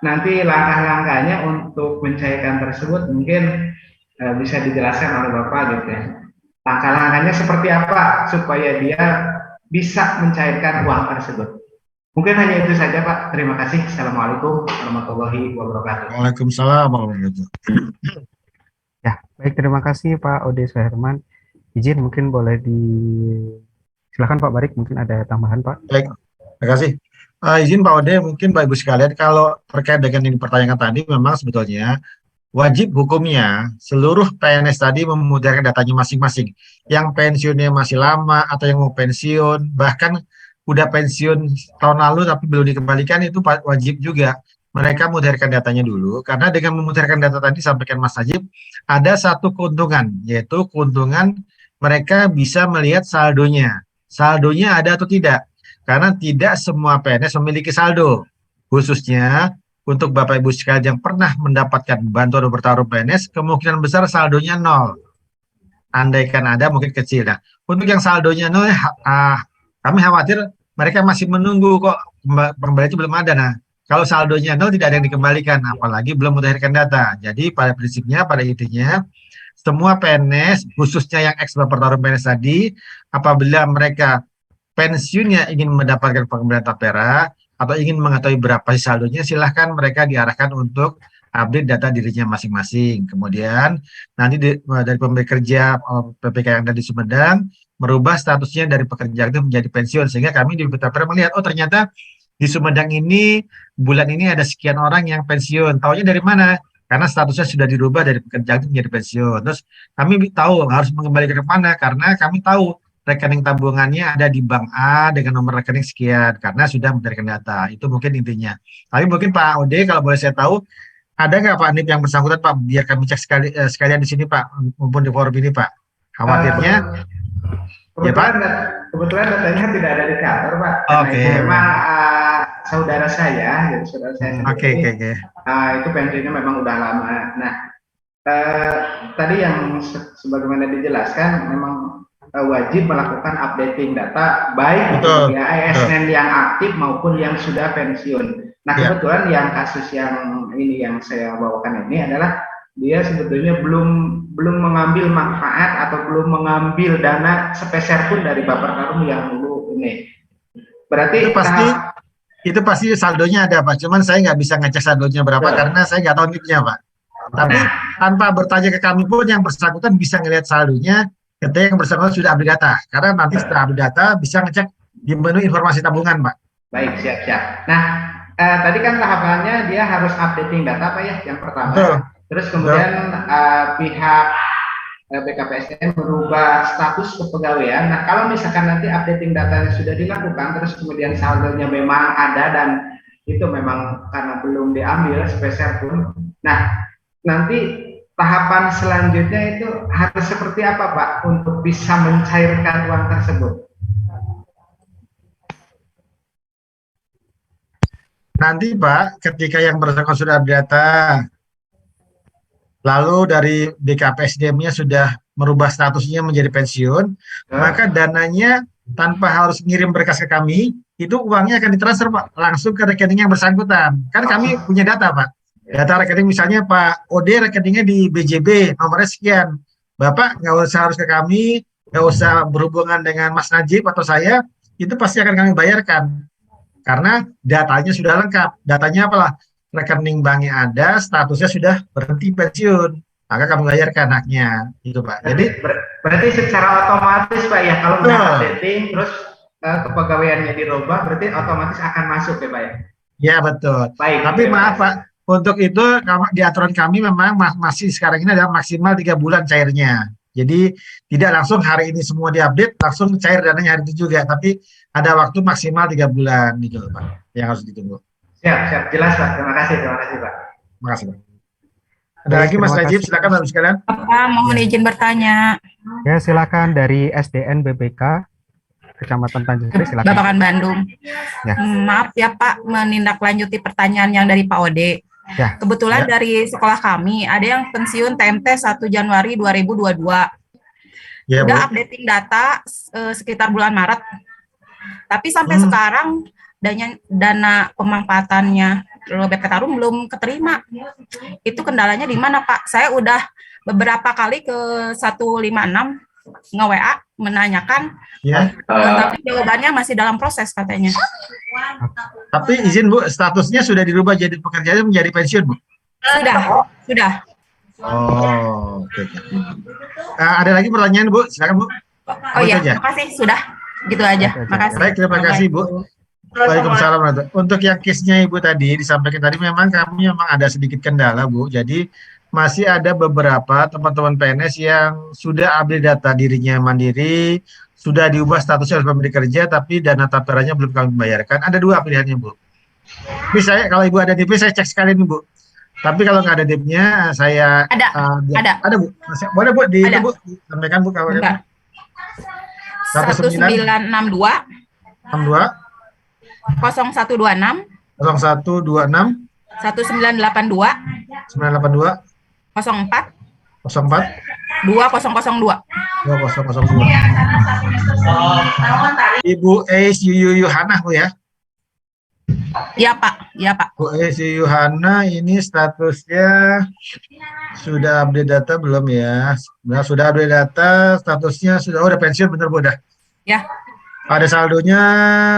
nanti langkah-langkahnya untuk mencairkan tersebut mungkin bisa dijelaskan oleh Bapak gitu ya. Langkah-langkahnya seperti apa supaya dia bisa mencairkan uang tersebut. Mungkin hanya itu saja Pak. Terima kasih. Assalamualaikum warahmatullahi wabarakatuh. Waalaikumsalam warahmatullahi wabarakatuh. Ya, baik, terima kasih Pak Ode Suherman. Izin mungkin boleh silakan Pak Barik, mungkin ada tambahan Pak. Baik, terima kasih. Izin Pak Ode, mungkin Bapak Ibu sekalian, kalau terkait dengan yang dipertanyakan tadi, memang sebetulnya wajib hukumnya seluruh PNS tadi memudahkan datanya masing-masing. Yang pensiunnya masih lama atau yang mau pensiun, bahkan udah pensiun tahun lalu tapi belum dikembalikan, itu wajib juga mereka memudahkan datanya dulu, karena dengan memudahkan data tadi sampaikan Mas Najib, ada satu keuntungan, yaitu keuntungan mereka bisa melihat saldonya ada atau tidak, karena tidak semua PNS memiliki saldo, khususnya untuk Bapak Ibu sekalian yang pernah mendapatkan bantuan bertaruh PNS, kemungkinan besar saldonya 0, andaikan ada mungkin kecil. Nah, untuk yang saldonya 0, kami khawatir mereka masih menunggu kok pengembalian itu belum ada. Nah, kalau saldonya 0 tidak ada yang dikembalikan, apalagi belum mendaftarkan data. Jadi pada prinsipnya, pada intinya, semua PNS, khususnya yang ex bertaruh PNS tadi, apabila mereka pensiunnya ingin mendapatkan pengembalian tapera atau ingin mengetahui berapa saldonya, silahkan mereka diarahkan untuk update data dirinya masing-masing. Kemudian nanti dari pemberi kerja PPK yang ada di Sumedang merubah statusnya dari pekerja itu menjadi pensiun, sehingga kami di Tapera melihat, oh ternyata di Sumedang ini bulan ini ada sekian orang yang pensiun. Taunya dari mana? Karena statusnya sudah dirubah dari pekerja itu menjadi pensiun. Terus kami tahu harus mengembalikan ke mana, karena kami tahu rekening tabungannya ada di bank A dengan nomor rekening sekian, karena sudah mendapatkan data. Itu mungkin intinya. Tapi mungkin Pak Ode, kalau boleh saya tahu, ada nggak Pak NIP yang bersangkutan Pak, biar kami cek sekalian di sini Pak, maupun di forum ini Pak. Khawatirnya ya Pak. Kebetulan datanya tidak ada di kantor Pak. Oke. Memang saudara saya, jadi saudara saya. Oke. Itu pensiunnya memang udah lama. Nah, tadi yang sebagaimana dijelaskan memang wajib melakukan updating data baik untuk ASN yang aktif maupun yang sudah pensiun. Nah, kebetulan yang kasus yang ini yang saya bawakan ini adalah dia sebetulnya belum mengambil manfaat atau belum mengambil dana sepeser pun dari baper tarum yang dulu ini. Berarti itu pasti saldonya ada Pak. Cuman saya nggak bisa ngecek saldonya berapa karena saya nggak tahu NIP-nya Pak. Tapi tanpa bertanya ke kami pun yang bersangkutan bisa ngelihat saldonya ketika yang bersangkutan sudah update data. Karena nanti setelah update data bisa ngecek di menu informasi tabungan Pak. Baik, siap-siap. Nah, tadi kan tahapannya dia harus updating data Pak ya, yang pertama. Betul. Terus kemudian pihak BKPSDM merubah status kepegawaian. Nah, kalau misalkan nanti updating datanya sudah dilakukan, terus kemudian saldonya memang ada dan itu memang karena belum diambil spesial pun. Nah, nanti tahapan selanjutnya itu harus seperti apa Pak untuk bisa mencairkan uang tersebut? Nanti Pak, ketika yang bersangkutan sudah data, lalu dari BKPSDM-nya sudah merubah statusnya menjadi pensiun, maka dananya tanpa harus ngirim berkas ke kami, itu uangnya akan ditransfer Pak, langsung ke rekening yang bersangkutan. Kan kami punya data Pak. Data rekening misalnya Pak Ode rekeningnya di BJB, nomornya sekian. Bapak nggak usah harus ke kami, nggak usah berhubungan dengan Mas Najib atau saya, itu pasti akan kami bayarkan. Karena datanya sudah lengkap. Datanya apalah? Rekening banknya ada, statusnya sudah berhenti pensiun. Maka kami bayarkan haknya. Itu Pak. Jadi berarti secara otomatis Pak ya, kalau udah updating terus kepegawaiannya dirubah, berarti otomatis akan masuk ya Pak ya? Ya betul. Baik. Tapi maaf Pak, untuk itu di aturan kami memang masih sekarang ini adalah maksimal 3 bulan cairnya. Jadi tidak langsung hari ini semua diupdate, langsung cair dananya hari itu juga. Tapi ada waktu maksimal 3 bulan gitu Pak, yang harus ditunggu. Siap, jelas Pak. Terima kasih Pak. Terima kasih Pak. Ada lagi Mas Najib, silakan Bapak sekalian. Bapak mohon izin bertanya. Ya silakan dari SDN BPK Kecamatan Tanjung Sari, silakan. Babakan Bandung. Ya. Maaf ya Pak, menindaklanjuti pertanyaan yang dari Pak Ode. Ya. Kebetulan Ya. dari sekolah kami ada yang pensiun TMT 1 Januari 2022. Ya, Udah Bu. updating data sekitar bulan Maret. Tapi sampai sekarang dana pemanfaatannya BP Tarum belum keterima. Itu kendalanya di mana Pak? Saya udah beberapa kali ke 156 nge-WA menanyakan, Ya. tapi jawabannya masih dalam proses katanya. Tapi izin Bu, statusnya sudah dirubah jadi pekerjaan menjadi pensiun Bu. Sudah. Oh, oke. Ada lagi pertanyaan Bu, silakan Bu. Oh iya, makasih sudah. Gitu aja. Makasih. Baik, terima kasih Bu. Waalaikumsalam. Untuk yang case-nya Ibu tadi disampaikan tadi memang kami memang ada sedikit kendala Bu. Jadi masih ada beberapa teman-teman PNS yang sudah update data dirinya mandiri, sudah diubah statusnya oleh pemberi kerja, tapi dana tapera-nya belum kami bayarkan. Ada 2 pilihannya Bu. Tapi saya kalau Ibu ada DP saya cek sekali nih Bu. Tapi kalau nggak ada DP-nya saya ada Bu. Boleh Bu di itu Bu sampaikan Bu kawan-kawan. 1962 62 0126 0126 1982 982 04 04 2002. 2002. Ibu Eis Yuyuhana Bu ya. Iya Pak. Bu Eis Yuyuhana ini statusnya sudah update data belum ya? Nah, sudah update data, statusnya udah pensiun bener Bu dah. Ya. Ada saldonya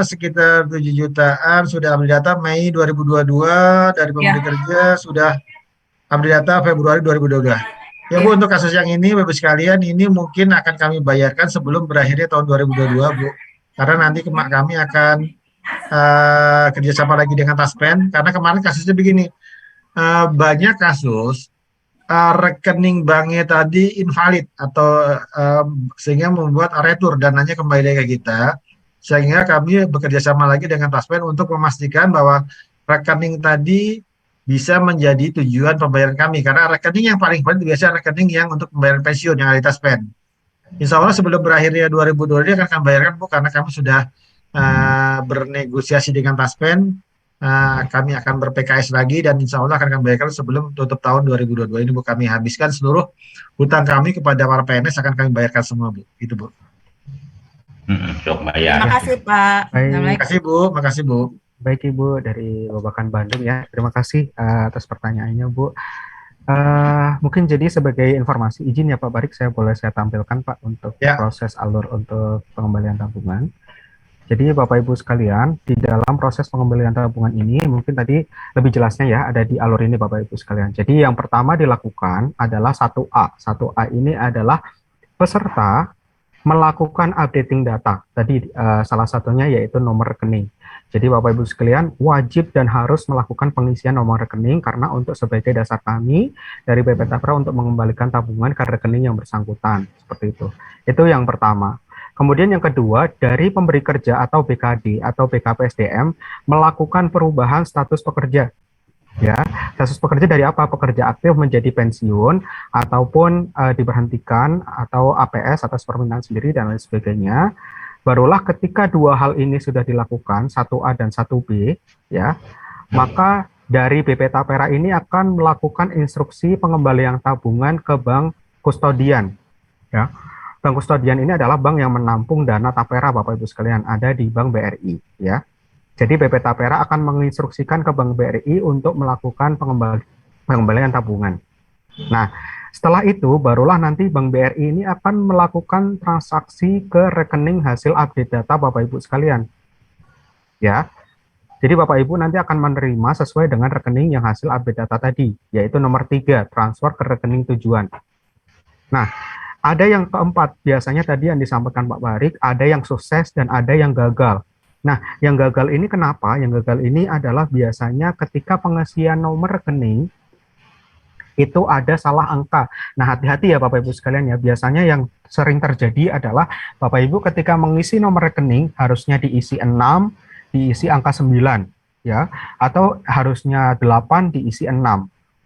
sekitar 7 jutaan, sudah update data Mei 2022 dari pemberi kerja, sudah update data Februari 2022. Ya Bu, untuk kasus yang ini Bapak sekalian, ini mungkin akan kami bayarkan sebelum berakhirnya tahun 2022 Bu. Karena nanti kami akan kerjasama lagi dengan Taspen, karena kemarin kasusnya begini, banyak kasus rekening banknya tadi invalid atau sehingga membuat retur dananya kembali lagi ke kita, sehingga kami bekerja sama lagi dengan Taspen untuk memastikan bahwa rekening tadi bisa menjadi tujuan pembayaran kami, karena rekening yang paling valid biasanya rekening yang untuk pembayaran pensiun yang ada di Taspen. Insya Allah sebelum berakhirnya 2022 akan kami bayarkan Bu, karena kami sudah bernegosiasi dengan Taspen. Kami akan ber-PKS lagi dan insya Allah akan kami bayarkan sebelum tutup tahun 2022 ini Bu. Kami habiskan seluruh hutang kami kepada para PNS, akan kami bayarkan semua Bu. Itu Bu. Terima kasih Pak. Baik. Terima kasih Bu. Baik Ibu dari Babakan Bandung ya. Terima kasih atas pertanyaannya Bu. Mungkin jadi sebagai informasi izin ya Pak Barik, saya tampilkan Pak untuk proses alur untuk pengembalian tabungan. Jadi Bapak Ibu sekalian, di dalam proses pengembalian tabungan ini mungkin tadi lebih jelasnya ya ada di alur ini Bapak Ibu sekalian. Jadi yang pertama dilakukan adalah 1A. 1A ini adalah peserta melakukan updating data. Tadi salah satunya yaitu nomor rekening. Jadi Bapak Ibu sekalian wajib dan harus melakukan pengisian nomor rekening karena untuk sebagai dasar kami dari BP Tapera untuk mengembalikan tabungan ke rekening yang bersangkutan, seperti itu. Itu yang pertama. Kemudian yang kedua, dari pemberi kerja atau BKD atau BKPSDM melakukan perubahan status pekerja. Ya, status pekerja dari apa? Pekerja aktif menjadi pensiun ataupun diberhentikan atau APS atas permintaan sendiri dan lain sebagainya. Barulah ketika dua hal ini sudah dilakukan, 1A dan 1B, ya, maka dari BP Tapera ini akan melakukan instruksi pengembalian tabungan ke bank kustodian. Ya, bank kustodian ini adalah bank yang menampung dana Tapera, Bapak Ibu sekalian, ada di Bank BRI. Ya, jadi BP Tapera akan menginstruksikan ke Bank BRI untuk melakukan pengembalian tabungan. Nah, setelah itu barulah nanti Bank BRI ini akan melakukan transaksi ke rekening hasil update data Bapak Ibu sekalian. Ya, jadi Bapak Ibu nanti akan menerima sesuai dengan rekening yang hasil update data tadi, yaitu nomor 3, transfer ke rekening tujuan. Nah, ada yang keempat, biasanya tadi yang disampaikan Pak Barik, ada yang sukses dan ada yang gagal. Nah, yang gagal ini kenapa? Yang gagal ini adalah biasanya ketika pengisian nomor rekening, itu ada salah angka. Nah, hati-hati ya Bapak Ibu sekalian ya, biasanya yang sering terjadi adalah Bapak Ibu ketika mengisi nomor rekening, harusnya diisi 6, diisi angka 9, ya, atau harusnya 8, diisi 6,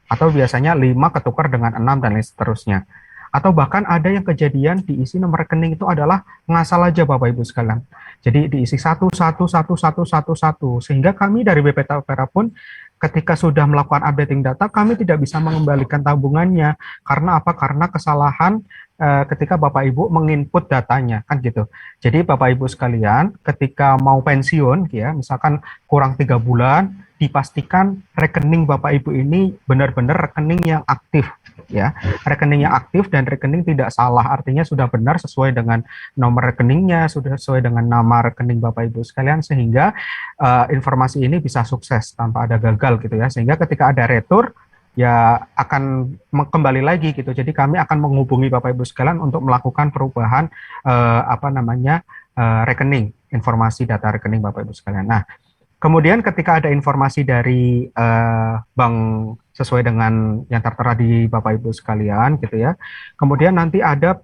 atau biasanya 5 ketukar dengan 6 dan lain seterusnya. Atau bahkan ada yang kejadian diisi nomor rekening itu adalah ngasal aja Bapak Ibu sekalian. Jadi diisi 1111111 sehingga kami dari BP Tapera pun ketika sudah melakukan updating data kami tidak bisa mengembalikan tabungannya. Karena apa? Karena kesalahan ketika Bapak Ibu menginput datanya kan gitu. Jadi Bapak Ibu sekalian ketika mau pensiun ya, misalkan kurang 3 bulan, dipastikan rekening Bapak Ibu ini benar-benar rekening yang aktif ya, rekening yang aktif dan rekening tidak salah, artinya sudah benar sesuai dengan nomor rekeningnya, sudah sesuai dengan nama rekening Bapak Ibu sekalian, sehingga informasi ini bisa sukses tanpa ada gagal gitu ya, sehingga ketika ada retur ya akan kembali lagi gitu. Jadi kami akan menghubungi Bapak Ibu sekalian untuk melakukan perubahan rekening, informasi data rekening Bapak Ibu sekalian. Nah, kemudian ketika ada informasi dari bank sesuai dengan yang tertera di Bapak Ibu sekalian gitu ya. Kemudian nanti ada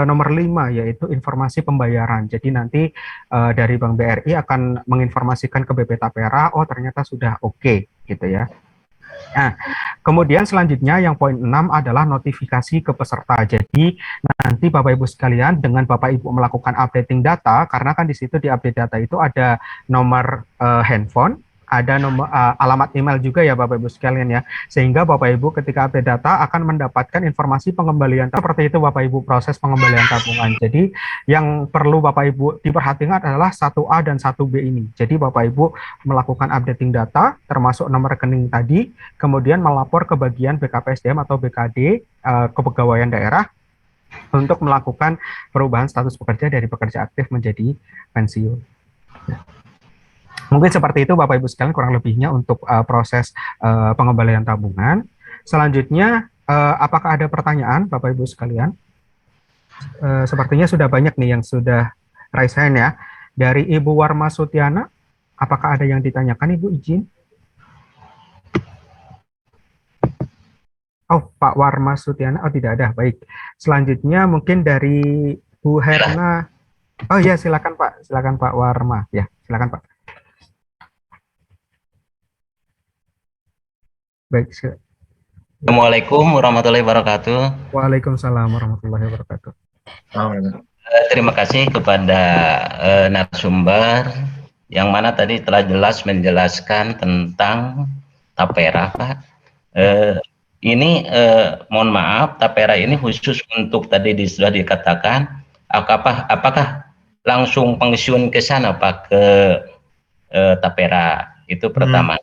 nomor 5 yaitu informasi pembayaran. Jadi nanti dari Bank BRI akan menginformasikan ke BP Tapera, oh ternyata sudah oke gitu ya. Nah, kemudian selanjutnya yang poin 6 adalah notifikasi ke peserta. Jadi nanti Bapak Ibu sekalian dengan Bapak Ibu melakukan updating data, karena kan di situ di update data itu ada nomor handphone, ada nomor alamat email juga ya Bapak Ibu sekalian ya, sehingga Bapak Ibu ketika update data akan mendapatkan informasi pengembalian. Seperti itu Bapak Ibu proses pengembalian tabungan. Jadi yang perlu Bapak Ibu diperhatikan adalah 1A dan 1B ini. Jadi Bapak Ibu melakukan updating data termasuk nomor rekening tadi, kemudian melapor ke bagian BKPSDM atau BKD kepegawaian daerah untuk melakukan perubahan status pekerja dari pekerja aktif menjadi pensiun. Mungkin seperti itu Bapak Ibu sekalian kurang lebihnya untuk proses pengembalian tabungan. Selanjutnya, apakah ada pertanyaan Bapak Ibu sekalian? Sepertinya sudah banyak nih yang sudah raise hand ya. Dari Ibu Warma Sutiana, apakah ada yang ditanyakan Ibu, izin? Oh, Pak Warma Sutiana, oh tidak ada, baik. Selanjutnya mungkin dari Bu Herna. Oh ya, silakan Pak Warma. Ya, silakan Pak. Baik. Assalamualaikum warahmatullahi wabarakatuh. Waalaikumsalam warahmatullahi wabarakatuh. Terima kasih kepada narasumber yang mana tadi telah jelas menjelaskan tentang Tapera, Pak. Ini mohon maaf, Tapera ini khusus untuk tadi sudah dikatakan, apakah langsung pensiun ke sana Pak, ke Tapera? Itu pertama.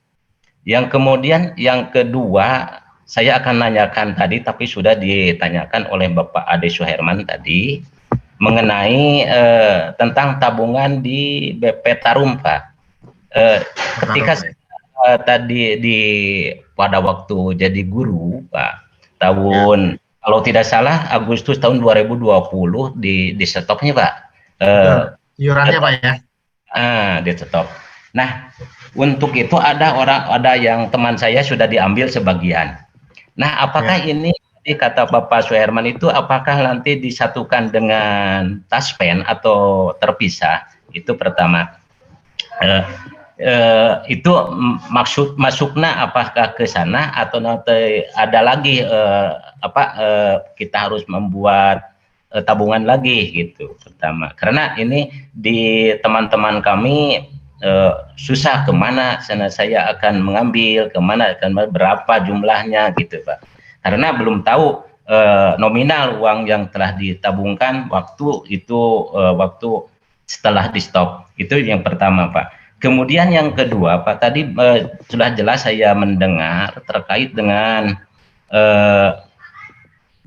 Yang kemudian yang kedua, saya akan nanyakan tadi tapi sudah ditanyakan oleh Bapak Ade Suherman tadi mengenai tentang tabungan di BP Tarum, Pak. Ketika tadi pada waktu jadi guru, Pak, tahun kalau tidak salah Agustus tahun 2020 di stopnya, Pak. Iurannya Pak ya? Di stop. Nah, untuk itu ada yang teman saya sudah diambil sebagian. Nah, apakah ini kata Bapak Suherman itu apakah nanti disatukan dengan taspen atau terpisah? Itu pertama. Itu masuknya apakah ke sana atau nanti ada lagi kita harus membuat tabungan lagi gitu pertama, karena ini di teman-teman kami susah kemana sana saya akan mengambil, kemana akan berapa jumlahnya gitu Pak, karena belum tahu nominal uang yang telah ditabungkan waktu itu waktu setelah di stop. Itu yang pertama Pak. Kemudian yang kedua Pak, tadi sudah jelas saya mendengar terkait dengan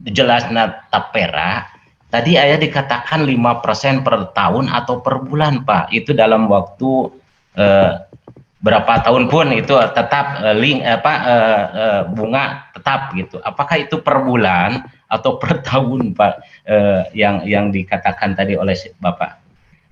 jelasnya tapera. Tadi ayah dikatakan 5% per tahun atau per bulan Pak. Itu dalam waktu berapa tahun pun itu tetap bunga tetap gitu. Apakah itu per bulan atau per tahun Pak yang dikatakan tadi oleh Bapak?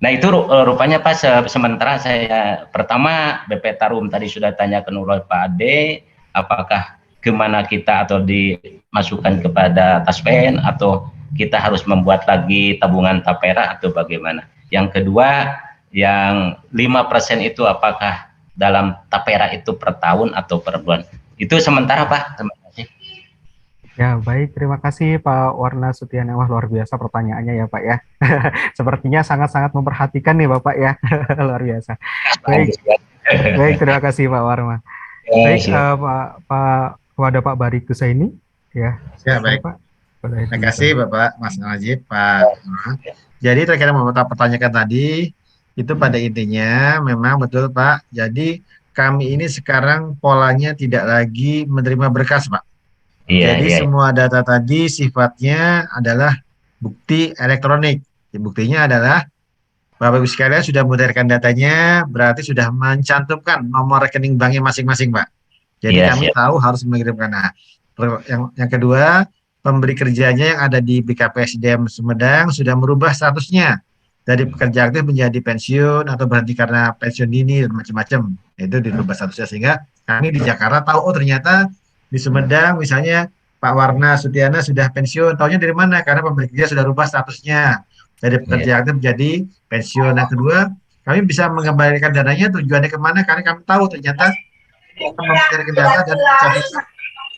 Nah itu rupanya Pak, sementara saya pertama BP Tarum tadi sudah tanyakan oleh Pak Ade, apakah kemana kita atau dimasukkan kepada taspen atau kita harus membuat lagi tabungan tapera atau bagaimana. Yang kedua, yang 5% itu apakah dalam tapera itu per tahun atau per bulan. Itu sementara Pak. Terima kasih. Ya, baik. Terima kasih Pak Warna Sutiana. Wah, luar biasa pertanyaannya ya Pak ya. Sepertinya sangat-sangat memperhatikan nih Bapak ya. Luar biasa. Baik, baik. Terima kasih Pak Warna. Baik, ada Pak Barik Tusaini. Ya, baik. Pak. Terima kasih Bapak Mas Najib, Pak. Jadi terkait yang Bapak pertanyakan tadi, itu pada intinya memang betul Pak. Jadi kami ini sekarang polanya tidak lagi menerima berkas Pak. Jadi semua data tadi sifatnya adalah bukti elektronik. Buktinya adalah Bapak Ibu sekalian sudah memutarkan datanya, berarti sudah mencantumkan nomor rekening banknya masing-masing Pak. Jadi kami tahu harus mengirimkan. Nah, yang kedua, pemberi kerjanya yang ada di BKPSDM Sumedang sudah merubah statusnya dari pekerja aktif menjadi pensiun atau berhenti karena pensiun dini dan macam-macam. Itu dirubah statusnya sehingga kami di Jakarta tahu oh ternyata di Sumedang misalnya Pak Warna Sutiana sudah pensiun. Tahunya dari mana? Karena pemberi kerja sudah rubah statusnya dari pekerja aktif menjadi pensiun. Yang kedua, kami bisa mengembalikan dananya tujuannya kemana? Karena kami tahu ternyata memberikan data dan mencari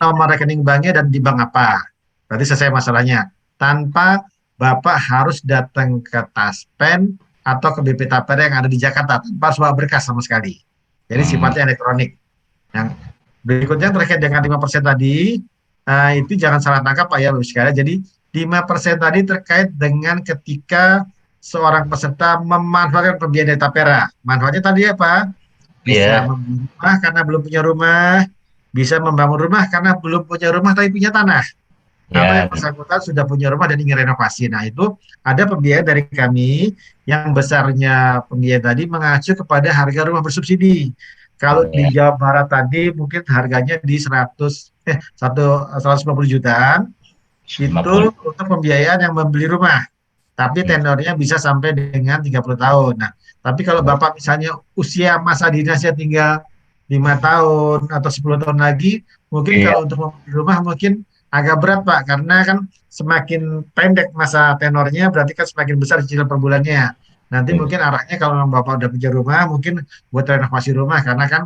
nomor rekening banknya dan di bank apa. Berarti selesai masalahnya. Tanpa Bapak harus datang ke Taspen atau ke BP Tapera yang ada di Jakarta tanpa sebuah berkas sama sekali. Jadi sifatnya elektronik. Yang berikutnya terkait dengan 5% tadi, itu jangan salah tangkap Pak ya Bapak sekalian. Jadi 5% tadi terkait dengan ketika seorang peserta memanfaatkan pembiayaan dari Tapera. Manfaatnya tadi apa? Bisa membeli rumah karena belum punya rumah, bisa membangun rumah karena belum punya rumah tapi punya tanah. Atau yang bersangkutan sudah punya rumah dan ingin renovasi. Nah itu ada pembiayaan dari kami yang besarnya pembiayaan tadi mengacu kepada harga rumah bersubsidi. Kalau di Jawa Barat tadi mungkin harganya di 150 jutaan itu untuk pembiayaan yang membeli rumah. Tapi tenornya bisa sampai dengan 30 tahun. Nah, tapi kalau Bapak misalnya usia masa dinasnya tinggal 5 tahun atau 10 tahun lagi, mungkin kalau untuk membeli rumah mungkin agak berat Pak, karena kan semakin pendek masa tenornya berarti kan semakin besar cicilan per bulannya. Nanti mungkin arahnya kalau Bapak udah punya rumah mungkin buat renovasi rumah karena kan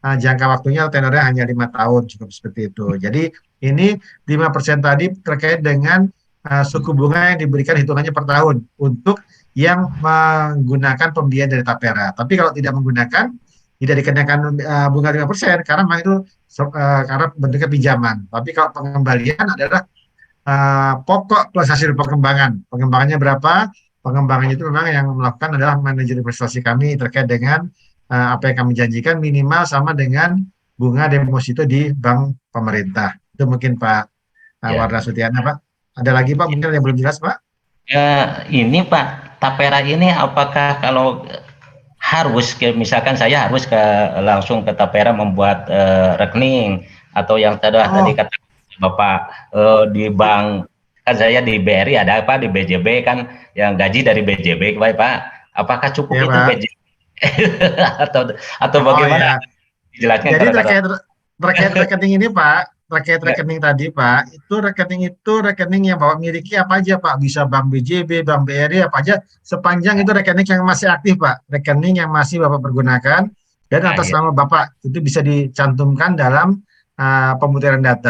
jangka waktunya tenornya hanya 5 tahun cukup seperti itu. Jadi ini 5% tadi terkait dengan suku bunga yang diberikan hitungannya per tahun untuk yang menggunakan pembiayaan dari Tapera. Tapi kalau tidak menggunakan tidak dikenakan bunga 5% karena memang itu karena bentuknya pinjaman. Tapi kalau pengembalian adalah pokok plus hasil pengembangan. Pengembangannya berapa? Pengembangannya itu memang yang melakukan adalah manajer investasi kami terkait dengan apa yang kami janjikan minimal sama dengan bunga deposito di bank pemerintah. Itu mungkin Pak Warna Sutiana Pak. Ada lagi Pak mungkin yang belum jelas Pak? Ini Pak, Tapera ini apakah kalau harus misalkan saya harus langsung ke Tapera membuat rekening atau yang tadi kata Bapak di bank kan saya di BRI ada apa di BJB kan yang gaji dari BJB Pak, apakah cukup itu BJB atau bagaimana? ya. Jelaskan Jadi kalau terkait rekening ini Pak, terkait rekening tadi Pak, itu rekening yang Bapak miliki apa aja Pak? Bisa Bank BJB, Bank BRI apa aja, sepanjang itu rekening yang masih aktif Pak, rekening yang masih Bapak pergunakan dan atas nama Bapak itu bisa dicantumkan dalam pemutaran data.